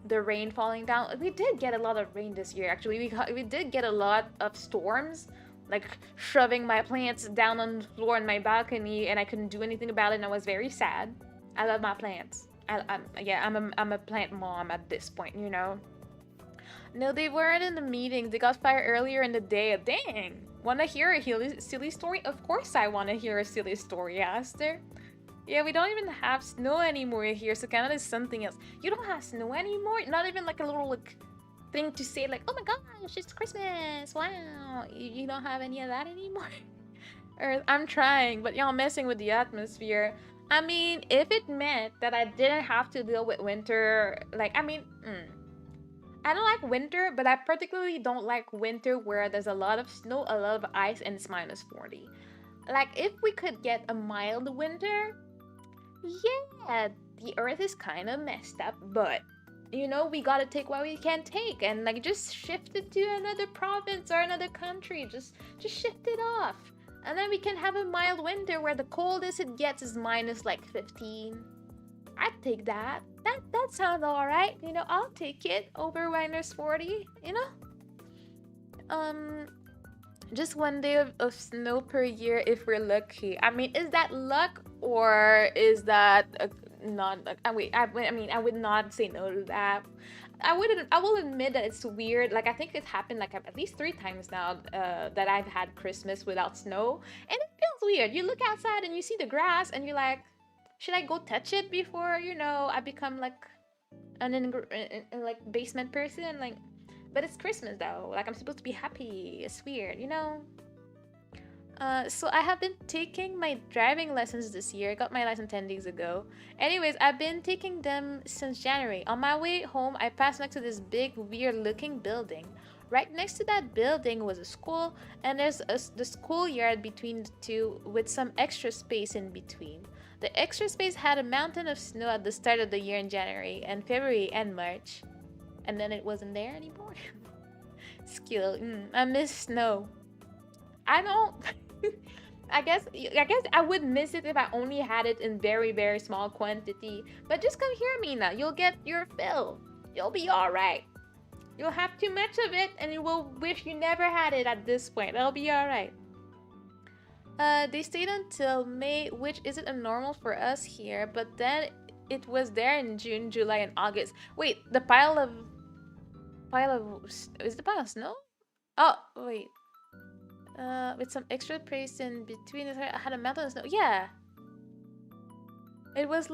the rain falling down. We did get a lot of rain this year actually. We did get a lot of storms, like shoving my plants down on the floor in my balcony, and I couldn't do anything about it, and I was very sad. I love my plants. I'm a plant mom at this point, you know. No, they weren't in the meeting. They got fired earlier in the day. Dang. Wanna hear a silly story? Of course I wanna hear a silly story, Aster. Yeah, we don't even have snow anymore here, so Canada is something else. You don't have snow anymore? Not even like a little like thing to say like, oh my gosh, it's Christmas, wow. You don't have any of that anymore? Or I'm trying, but y'all messing with the atmosphere. I mean, if it meant that I didn't have to deal with winter, I don't like winter, but I particularly don't like winter where there's a lot of snow, a lot of ice, and it's -40. Like, if we could get a mild winter, yeah, the earth is kind of messed up, but you know, we gotta take what we can take and like just shift it to another province or another country. Just shift it off. And then we can have a mild winter where the coldest it gets is minus like 15. I'd take that. That sounds alright. You know, I'll take it over -40, you know? Just one day of snow per year if we're lucky. I mean, is that luck or is that not luck? I would not say no to that. I will admit that it's weird. Like, I think it's happened like at least 3 times now that I've had Christmas without snow, and it feels weird. You look outside and you see the grass, and you're like, should I go touch it before I become like an like basement person? Like, but it's Christmas though. Like, I'm supposed to be happy. It's weird, you know. So I have been taking my driving lessons this year. I got my license 10 days ago. Anyways, I've been taking them since January. On my way home, I passed next to this big, weird-looking building. Right next to that building was a school, and there's the schoolyard between the two with some extra space in between. The extra space had a mountain of snow at the start of the year in January and February and March. And then it wasn't there anymore. Skill. I miss snow. I don't... I guess I would miss it if I only had it in very, very small quantity. But just come here, Mina. You'll get your fill. You'll be alright. You'll have too much of it and you will wish you never had it at this point. It'll be alright. They stayed until May, which isn't a normal for us here, but then it was there in June, July, and August. Wait, is the pile of snow? Oh, wait. With some extra place in between, it had a mountain of snow. Yeah. It was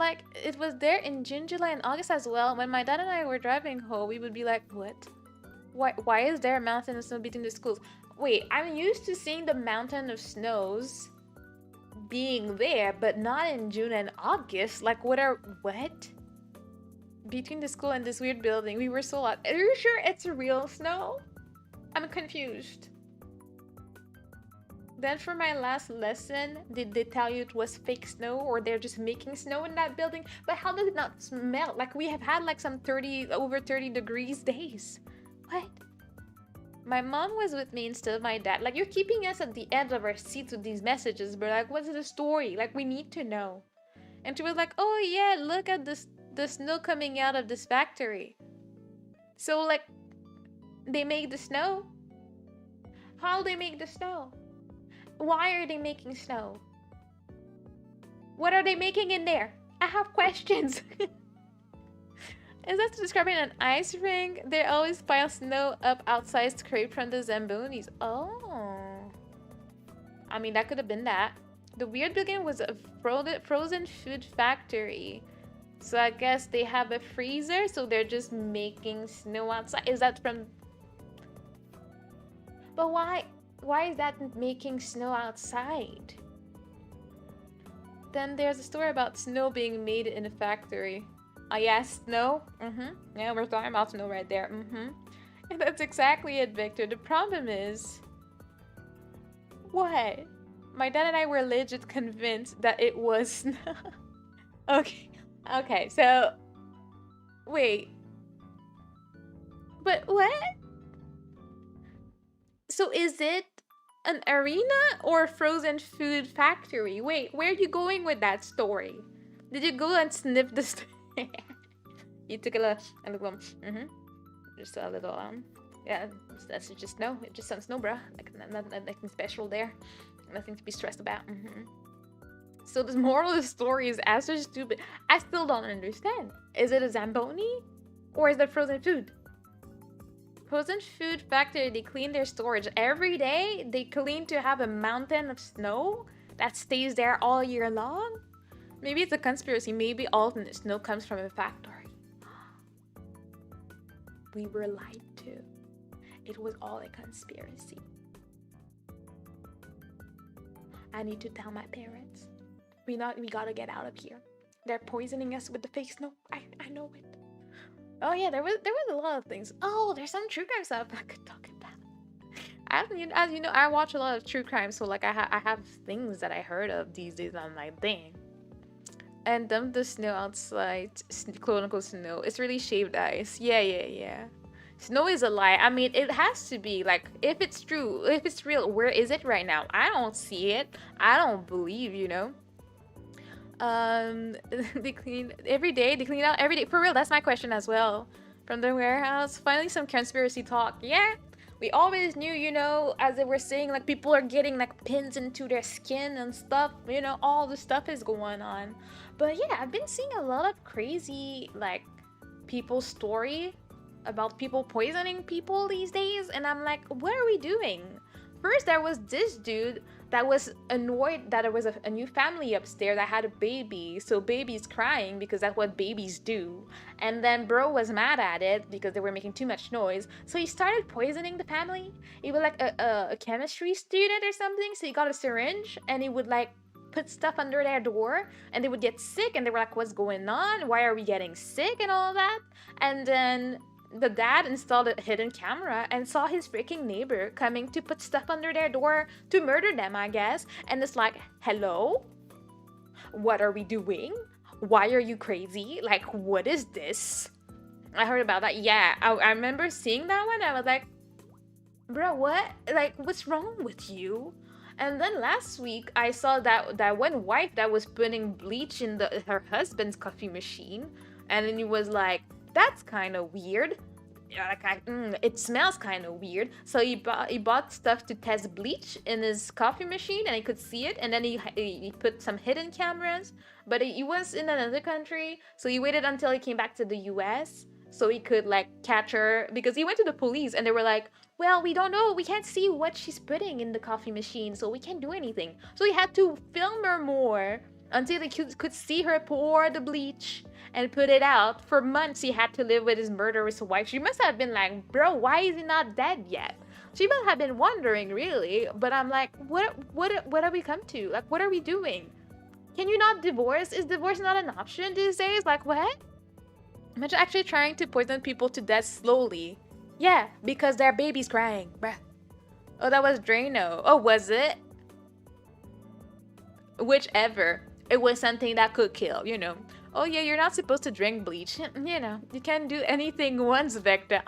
there in June, July, and August as well. When my dad and I were driving home, we would be like, what? Why is there a mountain of snow between the schools? Wait, I'm used to seeing the mountain of snows being there, but not in June and August. Like, what? Between the school and this weird building, we were so lost. Are you sure it's real snow? I'm confused. Then for my last lesson, did they tell you it was fake snow or they're just making snow in that building? But how does it not smell? Like, we have had like some over 30 degrees days. What? My mom was with me instead of my dad. Like, you're keeping us at the edge of our seats with these messages, but like, what's the story? Like, we need to know. And she was like, oh yeah, look at the snow coming out of this factory. So like, They make the snow? How do they make the snow? Why are they making snow? What are they making in there? I have questions. Is that describing an ice rink? They always pile snow up outside scraped from the Zambonis. Oh. I mean, that could have been that. The weird building was a frozen food factory. So I guess they have a freezer, so they're just making snow outside. Is that from... But why is that making snow outside? Then there's a story about snow being made in a factory. Yeah, snow. Yeah, we're talking about snow right there. And that's exactly it, Victor. The problem is... What? My dad and I were legit convinced that it was snow. Okay, so... Wait. But what? So is it an arena or a frozen food factory? Wait, where are you going with that story? Did you go and sniff the... You took a little... Just a little, yeah, that's just snow. It's just some snow, bruh. Like, nothing special there. Nothing to be stressed about. So the moral of the story is Aster stupid. I still don't understand. Is it a Zamboni? Or is it frozen food? Frozen food factory, they clean their storage every day. They clean to have a mountain of snow that stays there all year long. Maybe it's a conspiracy. Maybe all the snow comes from a factory. We were lied to. It was all a conspiracy. I need to tell my parents. We gotta get out of here. They're poisoning us with the fake snow. I know it. Oh yeah, there was a lot of things. Oh, there's some true crime stuff I could talk about. As you know, I watch a lot of true crime, so like I have things that I heard of these days. I'm like, dang. And dump the snow outside, quote unquote snow. It's really shaved ice. Yeah. Snow is a lie. I mean, it has to be. Like, if it's true, if it's real, where is it right now? I don't see it. I don't believe, you know. They clean every day. They clean out every day. For real, that's my question as well. From the warehouse. Finally, some conspiracy talk. Yeah. We always knew, you know, as they were saying, like, people are getting, like, pins into their skin and stuff. You know, all the stuff is going on. But, yeah, I've been seeing a lot of crazy, like, people's story about people poisoning people these days. And I'm like, what are we doing? First, there was this dude that was annoyed that there was a new family upstairs that had a baby. So baby's crying because that's what babies do. And then bro was mad at it because they were making too much noise. So he started poisoning the family. He was like a chemistry student or something. So he got a syringe and he would like put stuff under their door and they would get sick. And they were like, what's going on? Why are we getting sick and all that? And then the dad installed a hidden camera and saw his freaking neighbor coming to put stuff under their door to murder them, I guess. And it's like, hello? What are we doing? Why are you crazy? Like, what is this? I heard about that. Yeah, I remember seeing that one. I was like, bro, what? Like, what's wrong with you? And then last week, I saw that one wife that was putting bleach in her husband's coffee machine. And then he was like, that's kind of weird. Like, it smells kind of weird. So he bought stuff to test bleach in his coffee machine, and he could see it. And then he put some hidden cameras, but he was in another country, so he waited until he came back to the U.S. so he could like catch her, because he went to the police and they were like, well, we don't know, we can't see what she's putting in the coffee machine, so we can't do anything. So he had to film her more until they could see her pour the bleach and put it out. For months, he had to live with his murderous wife. She must have been like, bro, why is he not dead yet? She must have been wondering, really. But I'm like, what have we come to? Like, what are we doing? Can you not divorce? Is divorce not an option these days? Like, what? Imagine actually trying to poison people to death slowly. Yeah, because their baby's crying. Bruh. Oh, that was Drano. Oh, was it? Whichever. It was something that could kill, you know. Oh yeah, you're not supposed to drink bleach. You know, you can't do anything once, Vector.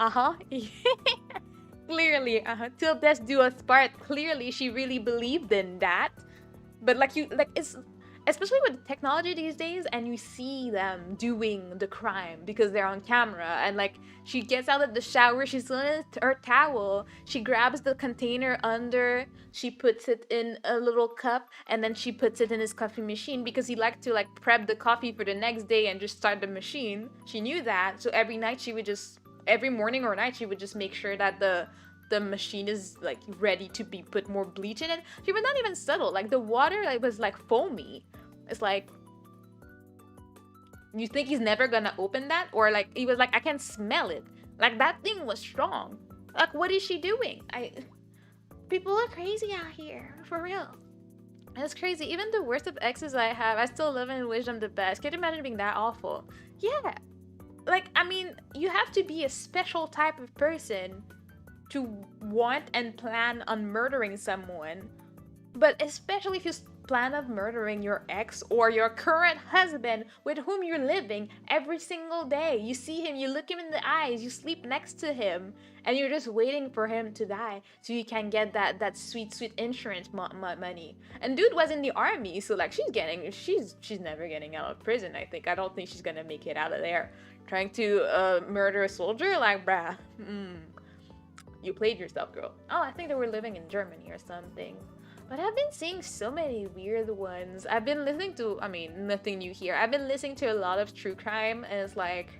Clearly, till death do us part. Clearly, she really believed in that. But like it's especially with technology these days, and you see them doing the crime because they're on camera, and like she gets out of the shower, she's in her towel, she grabs the container under, she puts it in a little cup, and then she puts it in his coffee machine because he liked to like prep the coffee for the next day and just start the machine. She knew that, so every night she would just, every morning or night she would just make sure that the machine is like ready to be put more bleach in it. She was not even subtle. Like the water, like was like foamy. It's like, you think he's never gonna open that, or like he was like, I can smell it. Like that thing was strong. Like what is she doing? People are crazy out here for real. It's crazy. Even the worst of exes I have, I still love and wish them the best. Can you imagine being that awful? Yeah. Like, I mean, you have to be a special type of person to want and plan on murdering someone, but especially if you plan on murdering your ex or your current husband with whom you're living every single day. You see him, you look him in the eyes, you sleep next to him, and you're just waiting for him to die so you can get that sweet insurance money. And dude was in the army, so like she's never getting out of prison. I don't think she's gonna make it out of there. Trying to murder a soldier, like bruh. You played yourself, girl. Oh, I think they were living in Germany or something. But I've been seeing so many weird ones. I've been listening to, I mean, nothing new here. I've been listening to a lot of true crime, and it's like,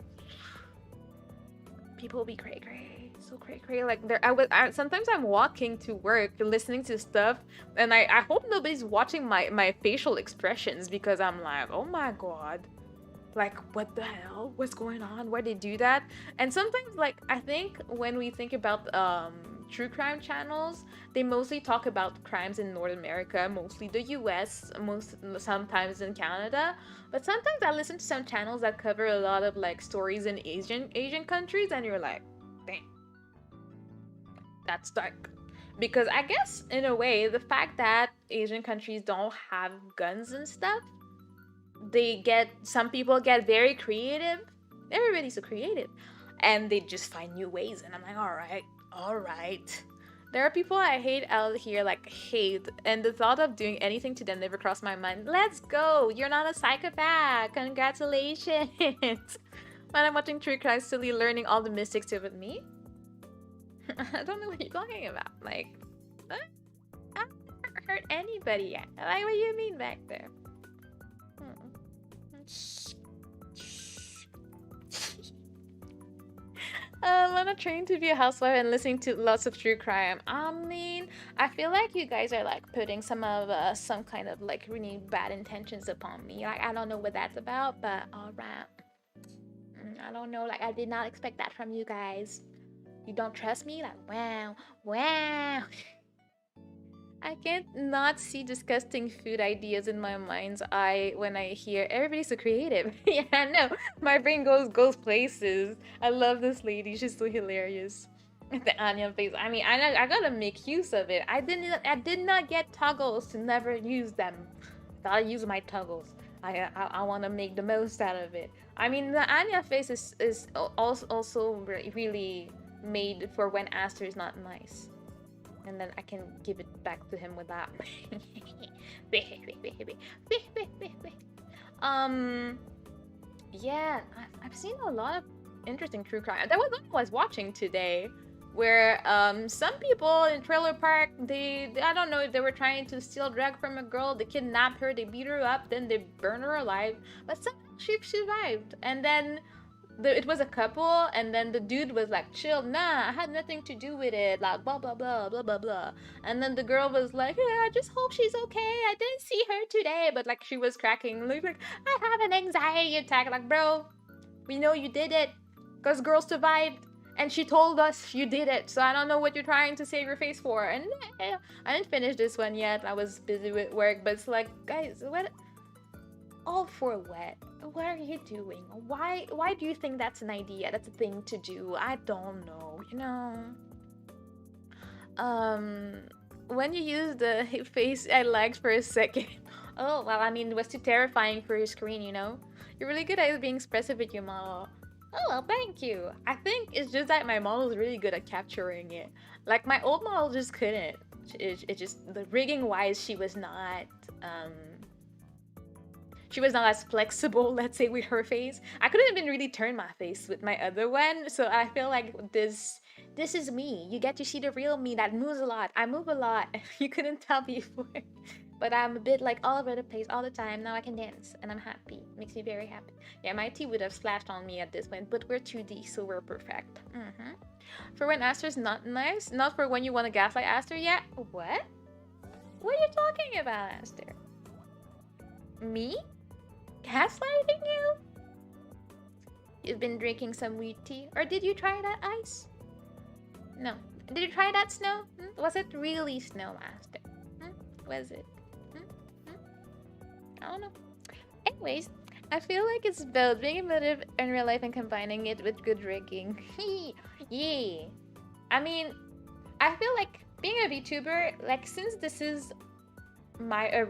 people be cray, so cray. Like sometimes I'm walking to work, listening to stuff, and I hope nobody's watching my facial expressions, because I'm like, oh my god. Like, what the hell? What's going on? Why they do that? And sometimes, like, I think when we think about true crime channels, they mostly talk about crimes in North America, mostly the US, sometimes in Canada. But sometimes I listen to some channels that cover a lot of like stories in Asian countries, and you're like, dang, that's dark. Because I guess in a way, the fact that Asian countries don't have guns and stuff, some people get very creative. Everybody's so creative, and they just find new ways, and I'm like, all right. There are people I hate out here, like hate, and the thought of doing anything to them never crossed my mind. Let's go, you're not a psychopath, congratulations. When I'm watching true crime, silly, learning all the mystics to it. Me? I don't know what you're talking about. Like, I haven't hurt anybody yet. Like, what do you mean back there? I'm not trained to be a housewife and listening to lots of true crime. I mean, I feel like you guys are like putting some kind of like really bad intentions upon me. Like, I don't know what that's about, but alright. I don't know. Like, I did not expect that from you guys. You don't trust me? Like, wow. I can't not see disgusting food ideas in my mind's eye when I hear everybody's so creative. Yeah, no, my brain goes places. I love this lady. She's so hilarious. The onion face. I mean, I gotta make use of it. I did not get toggles to never use them. Gotta use my toggles. I want to make the most out of it. I mean, the onion face is also really made for when Aster is not nice. And then I can give it back to him with that. Yeah, I've seen a lot of interesting true crime. That was what I was watching today, where some people in trailer park, I don't know if they were trying to steal drug from a girl, they kidnapped her, they beat her up, then they burn her alive, but somehow she survived. And then it was a couple, and then the dude was like, chill, nah, I had nothing to do with it, like blah blah blah blah blah blah. And then the girl was like, yeah, I just hope she's okay, I didn't see her today, but like she was cracking, like I have an anxiety attack. Like, bro, we know you did it because girl survived and she told us you did it, so I don't know what you're trying to save your face for. And I didn't finish this one yet, I was busy with work, but it's like, guys, what? All for what? What are you doing? Why do you think that's an idea? That's a thing to do? I don't know, you know? When you use the face I liked for a second. Oh, well, I mean, it was too terrifying for your screen, you know? You're really good at being expressive with your model. Oh, well, thank you. I think it's just that my model is really good at capturing it. Like, my old model just couldn't. It just, the rigging-wise, she was not, she was not as flexible, let's say, with her face. I couldn't even really turn my face with my other one, so I feel like this is me. You get to see the real me that moves a lot. I move a lot. You couldn't tell before. But I'm a bit like all over the place all the time. Now I can dance and I'm happy. Makes me very happy. Yeah, my tea would have splashed on me at this point, but we're 2D, so we're perfect. For when Aster's not nice, not for when you want to gaslight Aster yet. What? What are you talking about, Aster? Me? Gaslighting you? You've been drinking some wheat tea? Or did you try that ice? No. Did you try that snow? Was it really snow, Aster? Was it? I don't know. Anyways, I feel like it's both being emotive in real life and combining it with good drinking. Yeah. I mean, I feel like being a VTuber, like, since this is my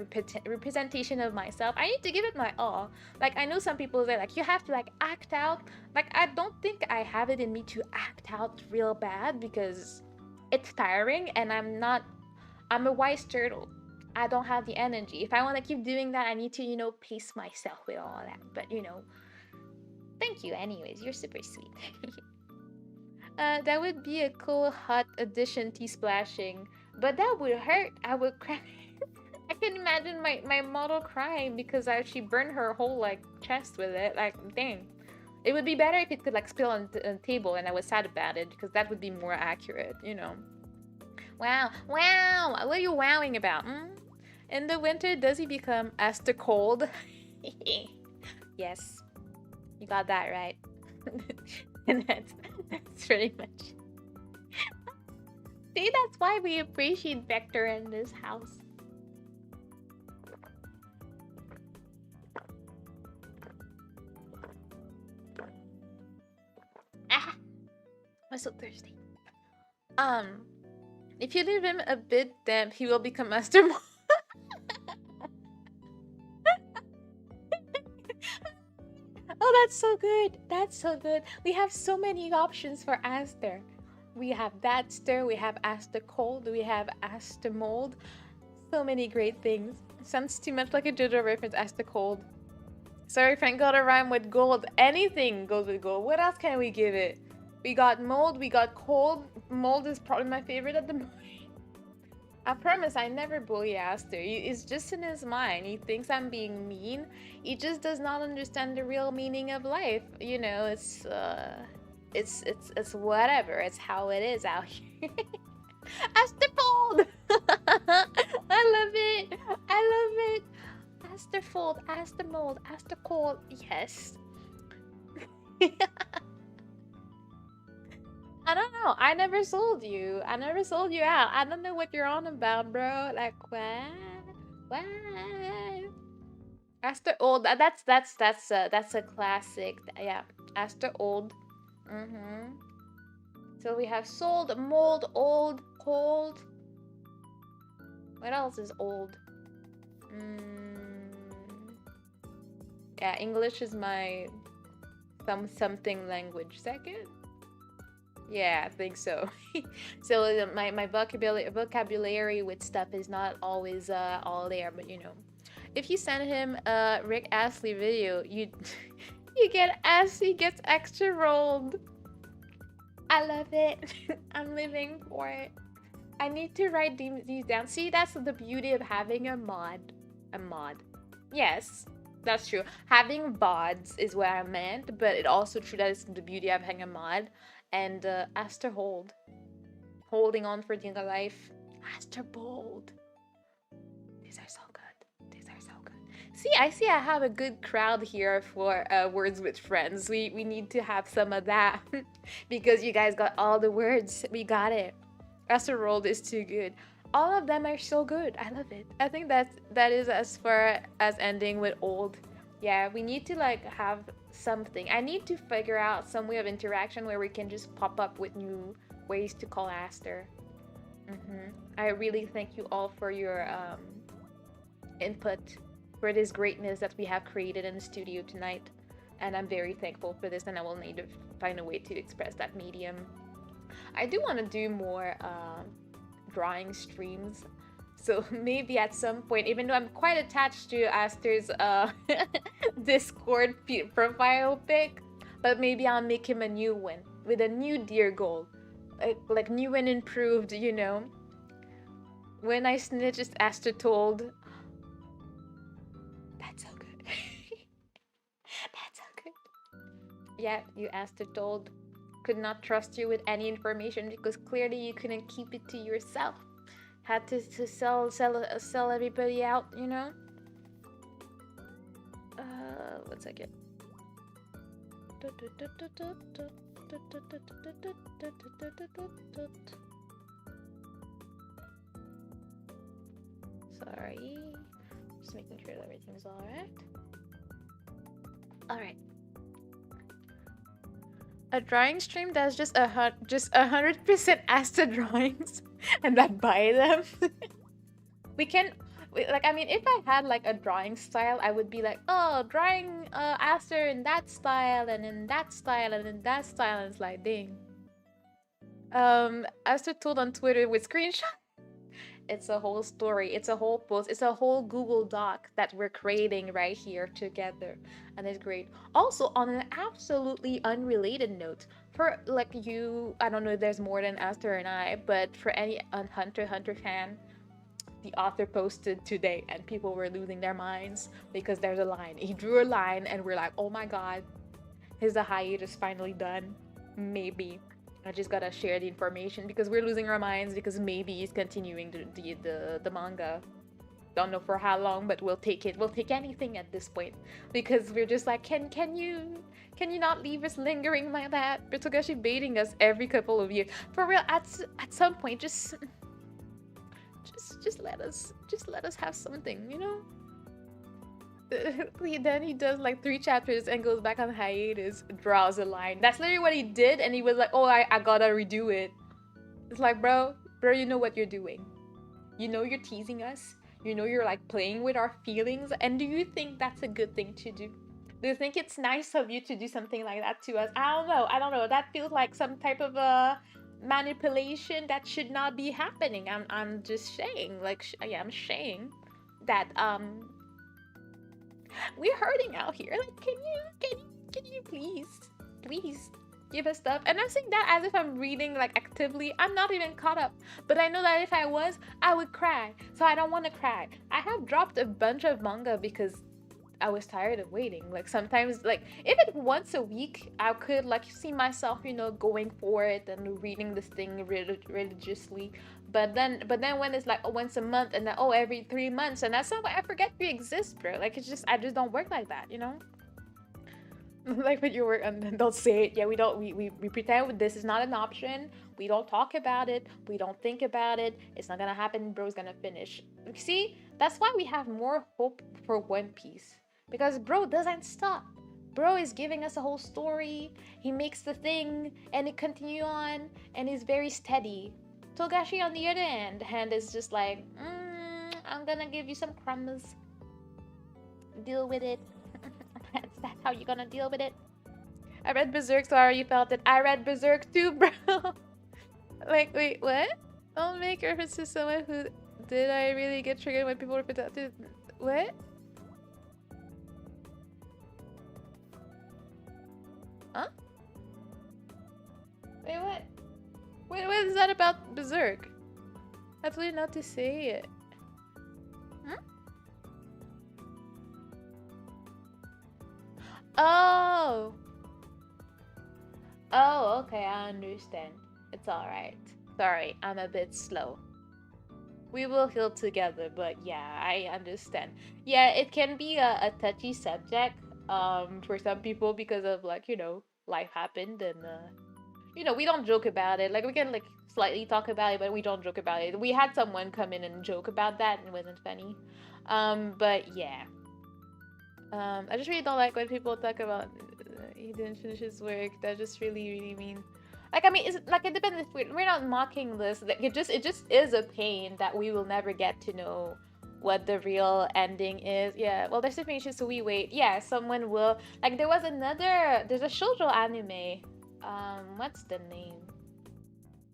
representation of myself, I need to give it my all. Like, I know some people say, like, you have to, like, act out. Like, I don't think I have it in me to act out real bad because it's tiring and I'm a wise turtle. I don't have the energy. If I want to keep doing that, I need to, you know, pace myself with all that. But, you know, thank you anyways. You're super sweet. That would be a cool hot addition, tea splashing. But that would hurt. I would cry. I can imagine my model crying because she burned her whole, like, chest with it. Like, dang. It would be better if it could, like, spill on the table and I was sad about it because that would be more accurate, you know. Wow. Wow. What are you wowing about? In the winter, does he become Aster cold? Yes. You got that right. And that's pretty much. See, that's why we appreciate Vector in this house. Ah, I'm so thirsty. If you leave him a bit damp, he will become Master Mold. Oh, that's so good. That's so good. We have so many options for Aster. We have Dadster, we have Aster Cold, we have Aster Mold. So many great things. Sounds too much like a JoJo reference, Aster Cold. Sorry, Frank got a rhyme with gold. Anything goes with gold. What else can we give it? We got mold, we got cold. Mold is probably my favorite at the moment. I promise I never bully Aster. It's just in his mind. He thinks I'm being mean. He just does not understand the real meaning of life. You know, it's whatever. It's how it is out here. Aster Fold! I love it. I love it. Aster Fold, Aster Mold, Aster Cold. Yes. I don't know. I never sold you. I never sold you out. I don't know what you're on about, bro. Like, what? What? Aster Old. That's a classic. Yeah. Aster Old. So we have sold, mold, old, cold. What else is old? Yeah, English is my something language. Second. Yeah, I think so. So my vocabulary with stuff is not always all there, but you know, if you send him a Rick Astley video, you get Astley gets extra rolled. I love it. I'm living for it. I need to write these down. See, that's the beauty of having a mod. A mod. Yes, that's true. Having VODs is what I meant, but it also true that it's the beauty of having a mod. And Aster Hold. Holding on for dear life. Aster Bold. These are so good. These are so good. See, I have a good crowd here for words with friends. We need to have some of that. Because you guys got all the words. We got it. Aster Rolled is too good. All of them are so good. I love it. I think that is as far as ending with old. Yeah, we need to like have something. I need to figure out some way of interaction where we can just pop up with new ways to call Aster. I really thank you all for your input for this greatness that we have created in the studio tonight. And I'm very thankful for this, and I will need to find a way to express that medium. I do want to do more drawing streams So maybe at some point, even though I'm quite attached to Aster's Discord profile pic, but maybe I'll make him a new one with a new dear goal, like new and improved. When I snitched, Aster told, "That's so good." That's so good. Yeah, you Aster told, could not trust you with any information because clearly you couldn't keep it to yourself. Had to sell everybody out, you know. 1 second. Sorry, just making sure that everything's all right. All right. A drawing stream that's just 100% Asta drawings, and that buy them. we can like, I mean, if I had like a drawing style, I would be like, oh, drawing Aster in that style and in that style and in that style, and it's like, dang. Aster told on Twitter with screenshot. It's a whole story, it's a whole post, it's a whole Google Doc that we're creating right here together, and it's great. Also, on an absolutely unrelated note, for like you, I don't know if there's more than Aster and I, but for any Hunter x Hunter fan, the author posted today and people were losing their minds because there's a line. He drew a line and we're like, oh my god, is the hiatus finally done? Maybe. I just gotta share the information because we're losing our minds because maybe he's continuing the manga. Don't know for how long, but we'll take it. We'll take anything at this point because we're just like, can you not leave us lingering like that? Togashi baiting us every couple of years. For real, at some point, just let us have something, you know? Then he does like 3 chapters and goes back on hiatus, draws a line. That's literally what he did, and he was like, oh, I gotta redo it. It's like, bro, you know what you're doing. You know you're teasing us. You know you're like playing with our feelings, and do you think that's a good thing to do? Do you think it's nice of you to do something like that to us? I don't know. That feels like some type of manipulation that should not be happening. I'm just saying, like, yeah, I'm saying that we're hurting out here. Like, can you please give us stuff? And I'm saying that as if I'm reading like actively. I'm not even caught up, but I know that if I was, I would cry. So I don't want to cry. I have dropped a bunch of manga because I was tired of waiting. Like sometimes, like if it once a week, I could like see myself, you know, going for it and reading this thing religiously. But then when it's like once a month and then every 3 months, and that's not why I forget we exist, bro. Like it's just I just don't work like that, you know. Like when you work and then don't say it. Yeah, we don't. We pretend this is not an option. We don't talk about it. We don't think about it. It's not gonna happen. Bro's gonna finish. See, that's why we have more hope for One Piece. Because bro doesn't stop. Bro is giving us a whole story. He makes the thing and it continue on and is very steady. Togashi on the other hand is just like, I'm gonna give you some crumbs. Deal with it. That's how you're gonna deal with it. I read Berserk, sorry you felt it. I read Berserk too, bro. Like, wait, what? Don't make reference to someone who... Did I really get triggered when people refer to... What? Huh? Wait, what? Wait, what is that about Berserk? I told you not to say it. Hmm? Oh! Oh, okay, I understand. It's alright. Sorry, I'm a bit slow. We will heal together, but yeah, I understand. Yeah, it can be a touchy subject for some people because of like, you know, life happened and you know, we don't joke about it. Like we can like slightly talk about it, but we don't joke about it. We had someone come in and joke about that and it wasn't funny. But yeah. I just really don't like when people talk about he didn't finish his work. That just really mean. Like I mean, it's like it depends. If we're not mocking this. Like it just is a pain that we will never get to know what the real ending is. Yeah. Well, there's information, so we wait. Yeah, someone will. Like there was another. There's a shoujo anime. What's the name?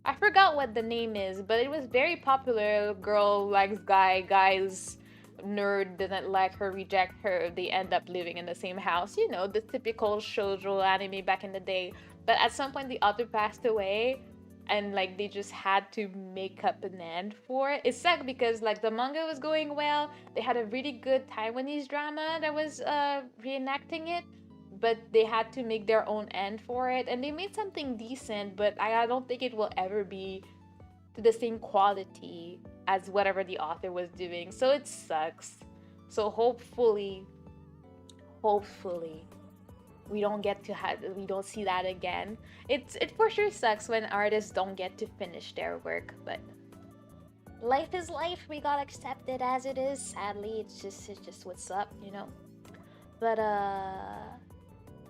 I forgot what the name is, but it was very popular. Girl likes guy, guys nerd didn't like her, reject her. They end up living in the same house. You know, the typical shoujo anime back in the day. But at some point, the author passed away, and like they just had to make up an end for it. It sucked because like the manga was going well. They had a really good Taiwanese drama that was reenacting it, but they had to make their own end for it, and they made something decent. But I don't think it will ever be to the same quality as whatever the author was doing. So it sucks. So hopefully we don't see that again. It for sure sucks when artists don't get to finish their work, but life is life. We gotta accept it as it is. Sadly, it's just what's up, you know. But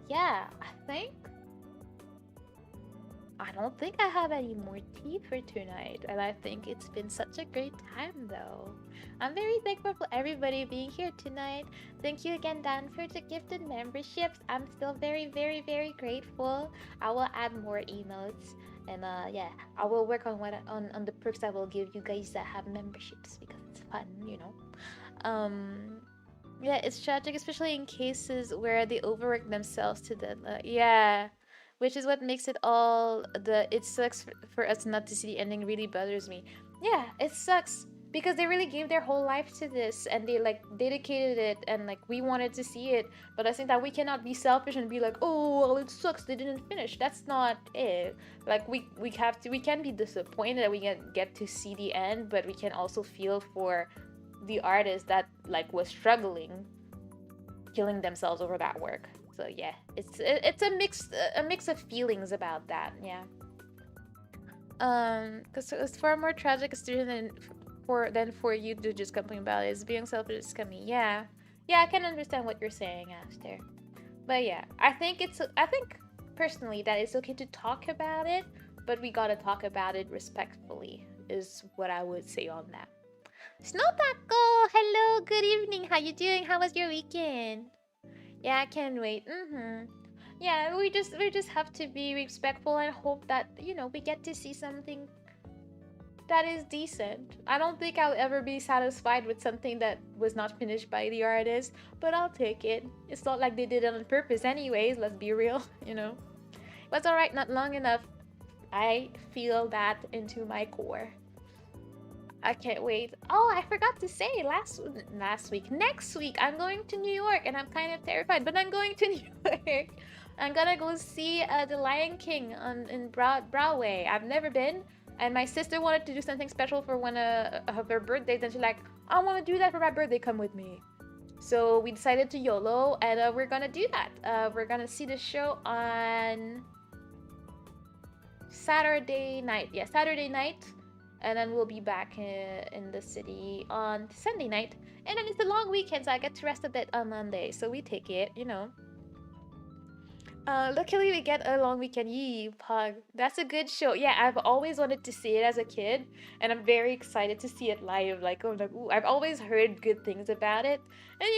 yeah, I don't think I have any more tea for tonight, and I think it's been such a great time though. I'm very thankful for everybody being here tonight. Thank you again, Dan, for the gifted memberships. I'm still very, very, very grateful. I will add more emotes, and yeah, I will work on on the perks I will give you guys that have memberships because it's fun, you know. Um, yeah, it's tragic, especially in cases where they overwork themselves to the yeah, which is what makes it all the it sucks for us not to see the ending really bothers me. Yeah, it sucks because they really gave their whole life to this and they like dedicated it and like we wanted to see it, but I think that we cannot be selfish and be like, oh well, it sucks they didn't finish. That's not it. Like we can be disappointed that we get to see the end, but we can also feel for the artist that like was struggling, killing themselves over that work. So yeah, it's a mix of feelings about that. Yeah. Because it's far more tragic than for you to just complain about it. It's being selfish is coming. Yeah, yeah, I can understand what you're saying, Aster. But yeah, I think personally that it's okay to talk about it, but we gotta talk about it respectfully. Is what I would say on that. Snow Taco, hello, good evening. How you doing? How was your weekend? Yeah, I can't wait. Yeah, we just have to be respectful and hope that we get to see something that is decent. I don't think I'll ever be satisfied with something that was not finished by the artist, but I'll take it. It's not like they did it on purpose, anyways. Let's be real, you know. It was alright, not long enough. I feel that into my core. I can't wait. Oh, I forgot to say last week. Next week, I'm going to New York, and I'm kind of terrified, but I'm going to New York. I'm gonna go see The Lion King in Broadway. I've never been, and my sister wanted to do something special for one of her birthdays, and she's like, "I want to do that for my birthday. Come with me." So we decided to YOLO, and we're gonna do that. We're gonna see the show on Saturday night. Yeah, Saturday night, and then we'll be back in the city on Sunday night. And then it's a long weekend, so I get to rest a bit on Monday. So we take it, you know. Luckily we get a long weekend. Yee, Pug. That's a good show. Yeah, I've always wanted to see it as a kid, and I'm very excited to see it live. Like, oh, like, ooh, I've always heard good things about it, and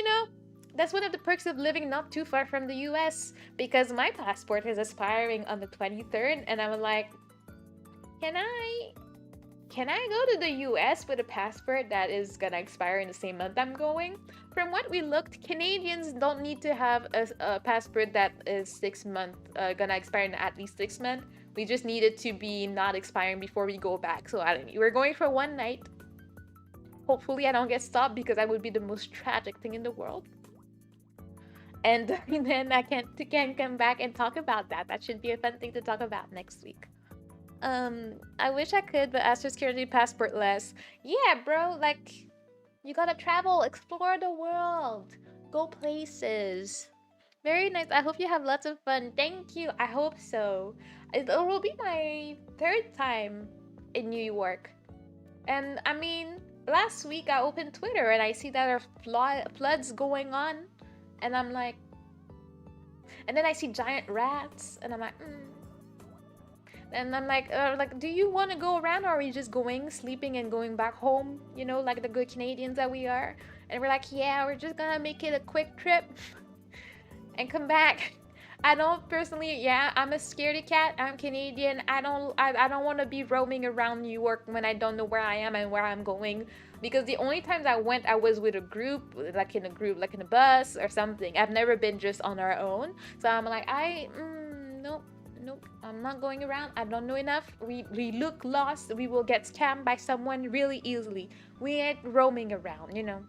that's one of the perks of living not too far from the U.S. because my passport is expiring on the 23rd, and I'm like, can I go to the US with a passport that is gonna expire in the same month I'm going? From what we looked, Canadians don't need to have a passport that is 6 month, gonna expire in at least 6 months. We just need it to be not expiring before we go back. So I don't know. We're going for one night. Hopefully I don't get stopped because that would be the most tragic thing in the world. And then I can come back and talk about that. That should be a fun thing to talk about next week. I wish I could, but Aster's currently passportless. Yeah, bro, like, you gotta travel, explore the world, go places. Very nice. I hope you have lots of fun. Thank you. I hope so. It will be my third time in New York. And I mean, last week I opened Twitter and I see that there are floods going on. And I'm like, and then I see giant rats, and I'm like, And I'm like, do you want to go around, or are we just going, sleeping, and going back home? You know, like the good Canadians that we are. And we're like, yeah, we're just gonna make it a quick trip and come back. I don't personally, yeah, I'm a scaredy cat. I'm Canadian. I don't want to be roaming around New York when I don't know where I am and where I'm going. Because the only times I went, I was with a group, like in a bus or something. I've never been just on our own. So I'm like, nope, nope, I'm not going around. I don't know enough. We look lost. We will get scammed by someone really easily. We ain't roaming around, you know.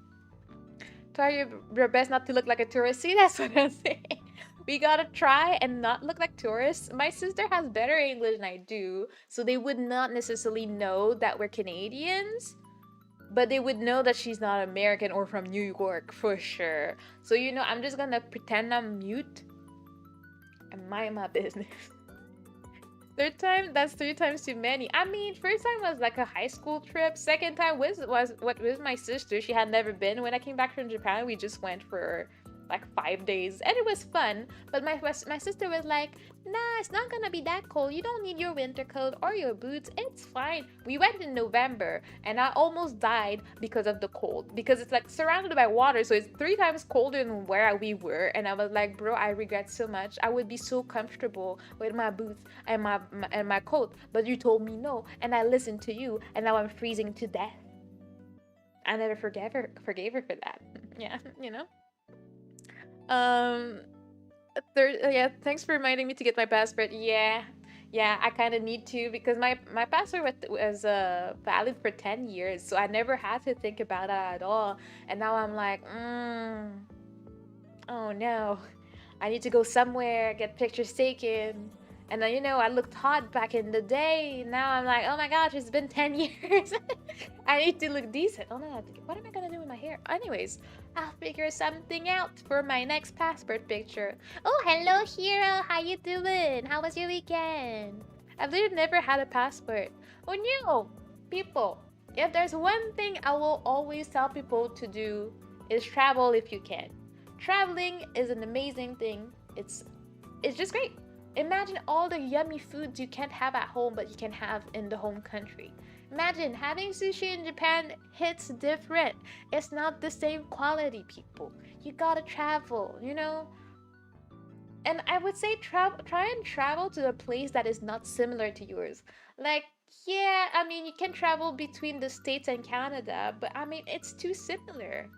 Try your best not to look like a tourist. See, that's what I'm saying. We gotta try and not look like tourists. My sister has better English than I do, so they would not necessarily know that we're Canadians, but they would know that she's not American or from New York for sure. So, you know, I'm just gonna pretend I'm mute and mind my business. Third time, that's 3 times too many. I mean, first time was like a high school trip. Second time was my sister. She had never been. When I came back from Japan, we just went for like 5 days, and it was fun. But my sister was like, "Nah, it's not gonna be that cold. You don't need your winter coat or your boots. It's fine." We went in November, and I almost died because of the cold. Because it's like surrounded by water, so it's 3 times colder than where we were. And I was like, "Bro, I regret so much. I would be so comfortable with my boots and my coat, but you told me no, and I listened to you, and now I'm freezing to death." I never forgave her for that. Yeah, you know. Um, third, yeah. Thanks for reminding me to get my passport. Yeah, yeah. I kind of need to because my passport was valid for 10 years, so I never had to think about that at all. And now I'm like, oh no, I need to go somewhere, get pictures taken. And then, you know, I looked hot back in the day. Now I'm like, oh my gosh, it's been 10 years. I need to look decent. Oh no, what am I gonna do with my hair? Anyways, I'll figure something out for my next passport picture. Oh, hello, Hero. How you doing? How was your weekend? I've literally never had a passport. Oh no, people, if there's one thing I will always tell people to do is travel if you can. Traveling is an amazing thing. It's just great. Imagine all the yummy foods you can't have at home but you can have in the home country. Imagine having sushi in Japan hits different. It's not the same quality, people. You gotta travel, you know? And I would say try and travel to a place that is not similar to yours. Like, yeah, I mean, you can travel between the States and Canada, but I mean, it's too similar.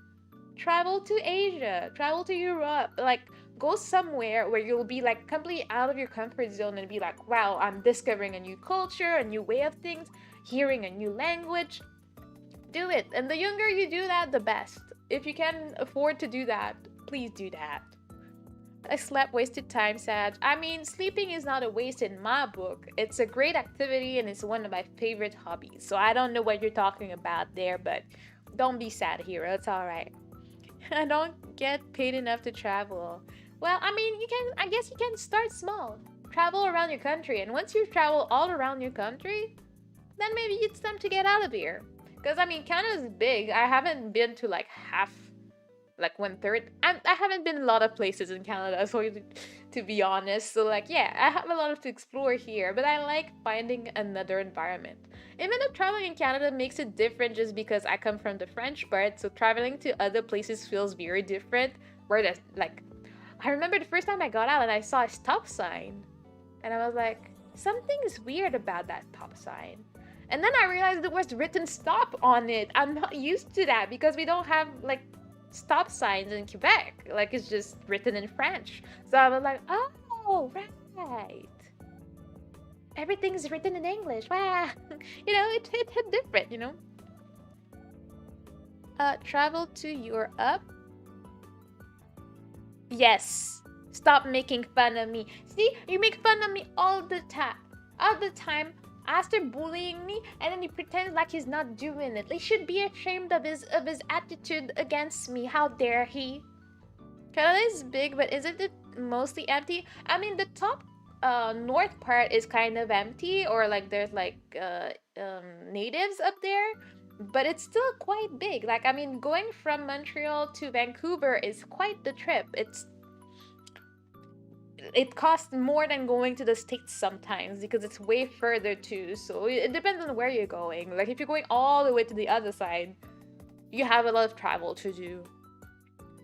Travel to Asia, travel to Europe, like go somewhere where you'll be like completely out of your comfort zone and be like, wow, I'm discovering a new culture, a new way of things, hearing a new language. Do it. And the younger you do that, the best. If you can afford to do that, please do that. I slept wasted time, Sag. I mean, sleeping is not a waste in my book. It's a great activity and it's one of my favorite hobbies. So I don't know what you're talking about there, but don't be sad, Hero. It's alright. I don't get paid enough to travel. Well, I mean, I guess you can start small. Travel around your country, and once you travel all around your country, then maybe it's time to get out of here. Because, I mean, Canada's big. I haven't been to like half, like 1/3. I haven't been a lot of places in Canada, so to be honest. So, like, yeah, I have a lot to explore here, but I like finding another environment. Even though traveling in Canada makes it different just because I come from the French part, so traveling to other places feels very different. Where there's like, I remember the first time I got out and I saw a stop sign, and I was like, something is weird about that stop sign. And then I realized there was written stop on it. I'm not used to that because we don't have like stop signs in Quebec. Like it's just written in French. So I was like, oh, right. Everything's written in English. Wow. You know, it hit different, you know. Travel to Europe. Yes. Stop making fun of me. See, you make fun of me all the time. All the time. After bullying me, and then he pretends like he's not doing it. He should be ashamed of his attitude against me. How dare he? Canada is big, but isn't it mostly empty? I mean, the top north part is kind of empty, or like there's like natives up there, but it's still quite big. Like, I mean, going from Montreal to Vancouver is quite the trip. It costs more than going to the States sometimes because it's way further too. So it depends on where you're going. Like if you're going all the way to the other side, you have a lot of travel to do.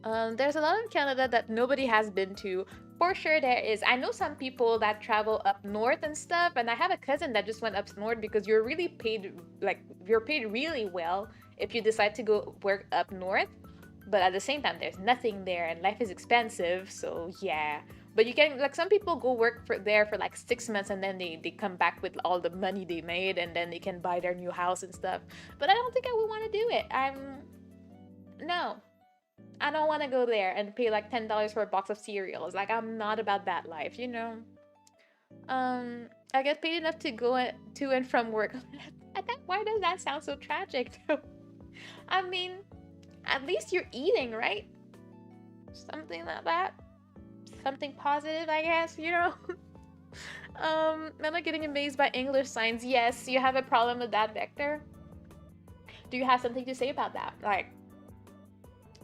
There's a lot of Canada that nobody has been to. For sure there is. I know some people that travel up north and stuff, and I have a cousin that just went up north because you're really paid, like you're paid really well if you decide to go work up north. But at the same time, there's nothing there and life is expensive, so yeah. But you can, like, some people go work for there for like 6 months and then they come back with all the money they made and then they can buy their new house and stuff. But I don't think I would want to do it. No, I don't want to go there and pay like $10 for a box of cereals. Like, I'm not about that life, you know? I get paid enough to to and from work. Why does that sound so tragic? I mean, at least you're eating, right? Something like that. Something positive, I guess, you know? I'm not getting amazed by English signs. Yes, you have a problem with that, Vector? Do you have something to say about that? Like,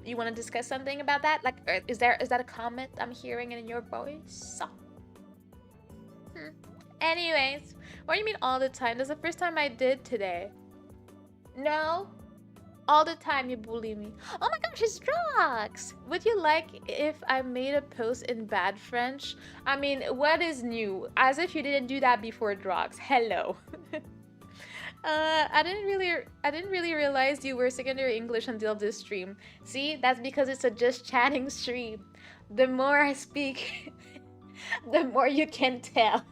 you want to discuss something about that? Like, is that a comment I'm hearing in your voice? Anyways, what do you mean all the time? That's the first time I did today. No? All the time you bully me. Oh my gosh, it's Drox! Would you like if I made a post in bad French? I mean, what is new? As if you didn't do that before, Drox. Hello. I didn't really realize you were secondary English until this stream. See, that's because it's a just chatting stream. The more I speak, the more you can tell.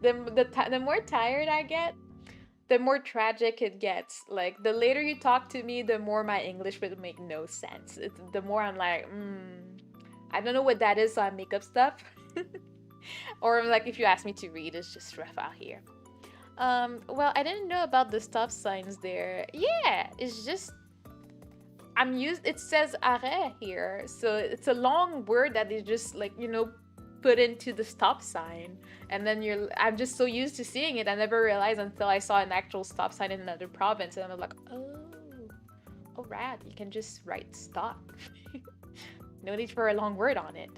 The more tired I get, the more tragic it gets. Like, the later you talk to me, the more my English would make no sense. The more I'm like, I don't know what that is, so I make up stuff. Or like, if you ask me to read, it's just rough out here. Well, I didn't know about the stop signs there. Yeah, it's just, it says arrêt here. So it's a long word that is just like, you know, put into the stop sign. And then I'm just so used to seeing it, I never realized until I saw an actual stop sign in another province. And I'm like, oh, rad, you can just write stop. No need for a long word on it.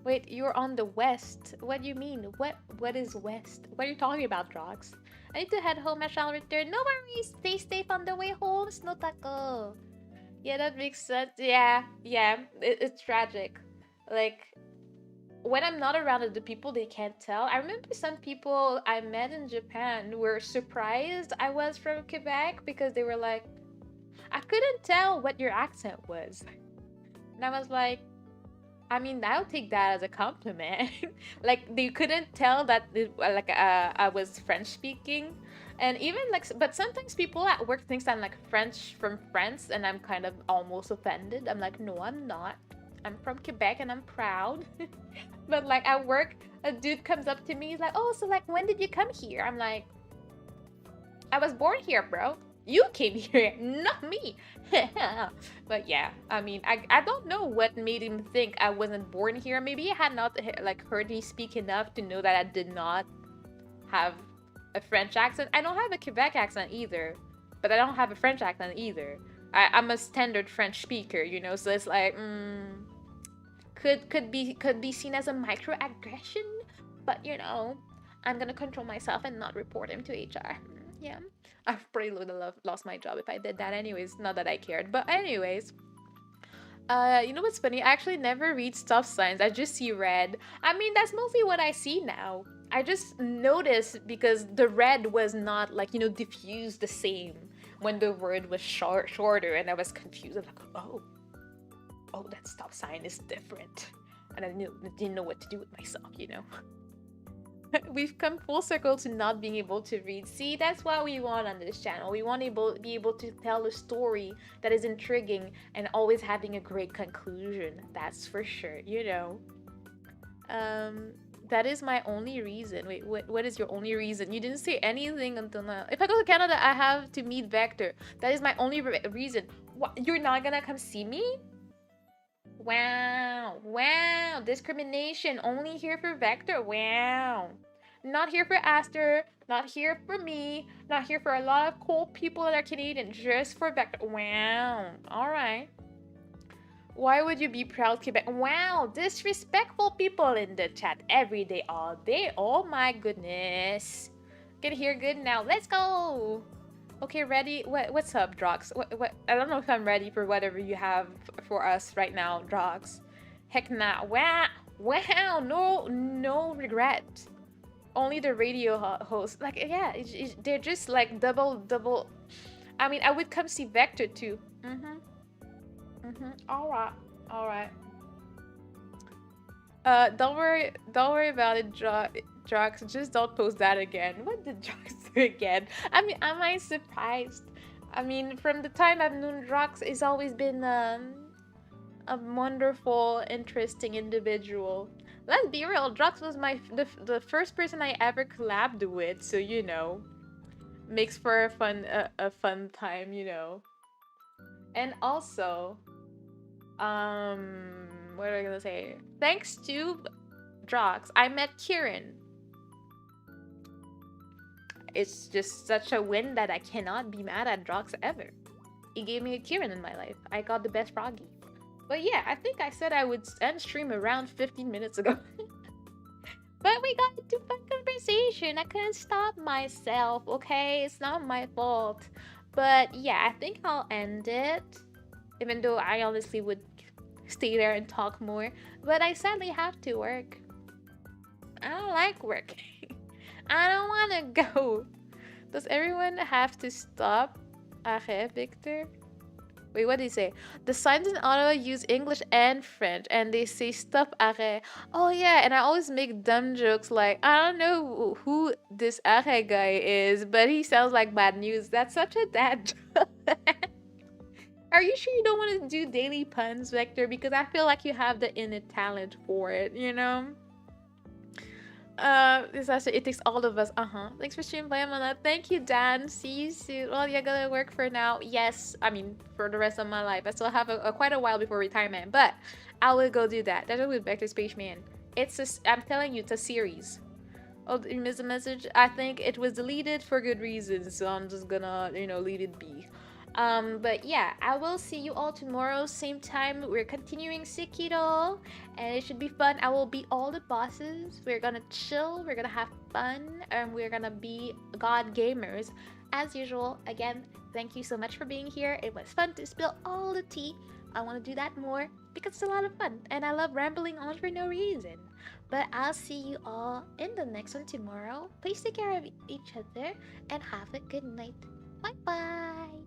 Wait, you're on the west. What do you mean? What is west? What are you talking about, Drox? I need to head home. I shall return. No worries. Stay safe on the way home, Snotako. Yeah, that makes sense. Yeah. It's tragic. Like, when I'm not around the people, they can't tell. I remember some people I met in Japan were surprised I was from Quebec because they were like, I couldn't tell what your accent was. And I was like, I mean, I'll take that as a compliment. Like, they couldn't tell that I was French speaking. And even like, but sometimes people at work think I'm like French from France, and I'm kind of almost offended. I'm like, no, I'm not. I'm from Quebec and I'm proud. But like at work, a dude comes up to me, he's like, oh, so like, when did you come here? I'm like, I was born here, bro. You came here, not me. But yeah, I mean, I don't know what made him think I wasn't born here. Maybe he had not like heard me speak enough to know that I did not have a French accent. I don't have a Quebec accent either, but I don't have a French accent either. I'm a standard French speaker, you know, so it's like, could be seen as a microaggression, but you know, I'm gonna control myself and not report him to HR. Yeah, I probably would have lost my job if I did that anyways, not that I cared. But anyways, you know what's funny? I actually never read stop signs. I just see red. I mean, that's mostly what I see now. I just noticed because the red was not like, you know, diffused the same when the word was shorter, and I was confused. I'm like, oh, that stop sign is different. And I didn't know what to do with myself, you know. We've come full circle to not being able to read. See, that's what we want on this channel. We want to be able to tell a story that is intriguing and always having a great conclusion. That's for sure, you know. That is my only reason. Wait, what is your only reason? You didn't say anything until now. If I go to Canada, I have to meet Vector. That is my only reason. What? You're not gonna come see me? Wow, discrimination, only here for Vector, wow. Not here for Aster, not here for me, not here for a lot of cool people that are Canadian, just for Vector, wow, alright. Why would you be proud, Quebec? Wow, disrespectful people in the chat every day, all day, oh my goodness. Can hear good now, let's go! Okay, ready? What's up, Drox? What? I don't know if I'm ready for whatever you have for us right now, Drox. Heck nah. Wow. Wow. No, no regret. Only the radio host. Like, yeah, they're just like double. I mean, I would come see Vector too. All right, all right. Don't worry about it, Drax. Just don't post that again. What did Drax do again? I mean, am I surprised? I mean, from the time I've known Drax, he's always been a wonderful, interesting individual. Let's be real, Drax was the first person I ever collabed with, so you know, makes for a fun time, you know. And also, what am I gonna say? Thanks to Drax, I met Kieran. It's just such a win that I cannot be mad at Drax ever. He gave me a Kieran in my life. I got the best froggy. But yeah, I think I said I would end stream around 15 minutes ago. But we got into fun conversation. I couldn't stop myself, okay? It's not my fault. But yeah, I think I'll end it. Even though I honestly would stay there and talk more. But I sadly have to work. I don't like working. I don't want to go. Does everyone have to stop? Arrête, Victor? Wait, what did he say? The signs in Ottawa use English and French, and they say stop arrêt. Oh yeah, and I always make dumb jokes like, I don't know who this arrêt guy is, but he sounds like bad news. That's such a dad joke. Are you sure you don't want to do daily puns, Vector? Because I feel like you have the innate talent for it, you know? Disaster, it takes all of us. Thanks for streaming, Mana. Thank you, Dan. See you soon. Well, you're gonna work for now. Yes, I mean, for the rest of my life. I still have quite a while before retirement, but I will go do that. That's with Vector Spaceman. I'm telling you, it's a series. Oh, you missed a message? I think it was deleted for good reasons, so I'm just gonna, you know, leave it be. But yeah, I will see you all tomorrow, same time. We're continuing Sekiro, and it should be fun. I will beat all the bosses. We're gonna chill, we're gonna have fun, and we're gonna be god gamers as usual. Again, thank you so much for being here. It was fun to spill all the tea. I want to do that more because it's a lot of fun, and I love rambling on for no reason. But I'll see you all in the next one tomorrow. Please take care of each other and have a good night. Bye bye.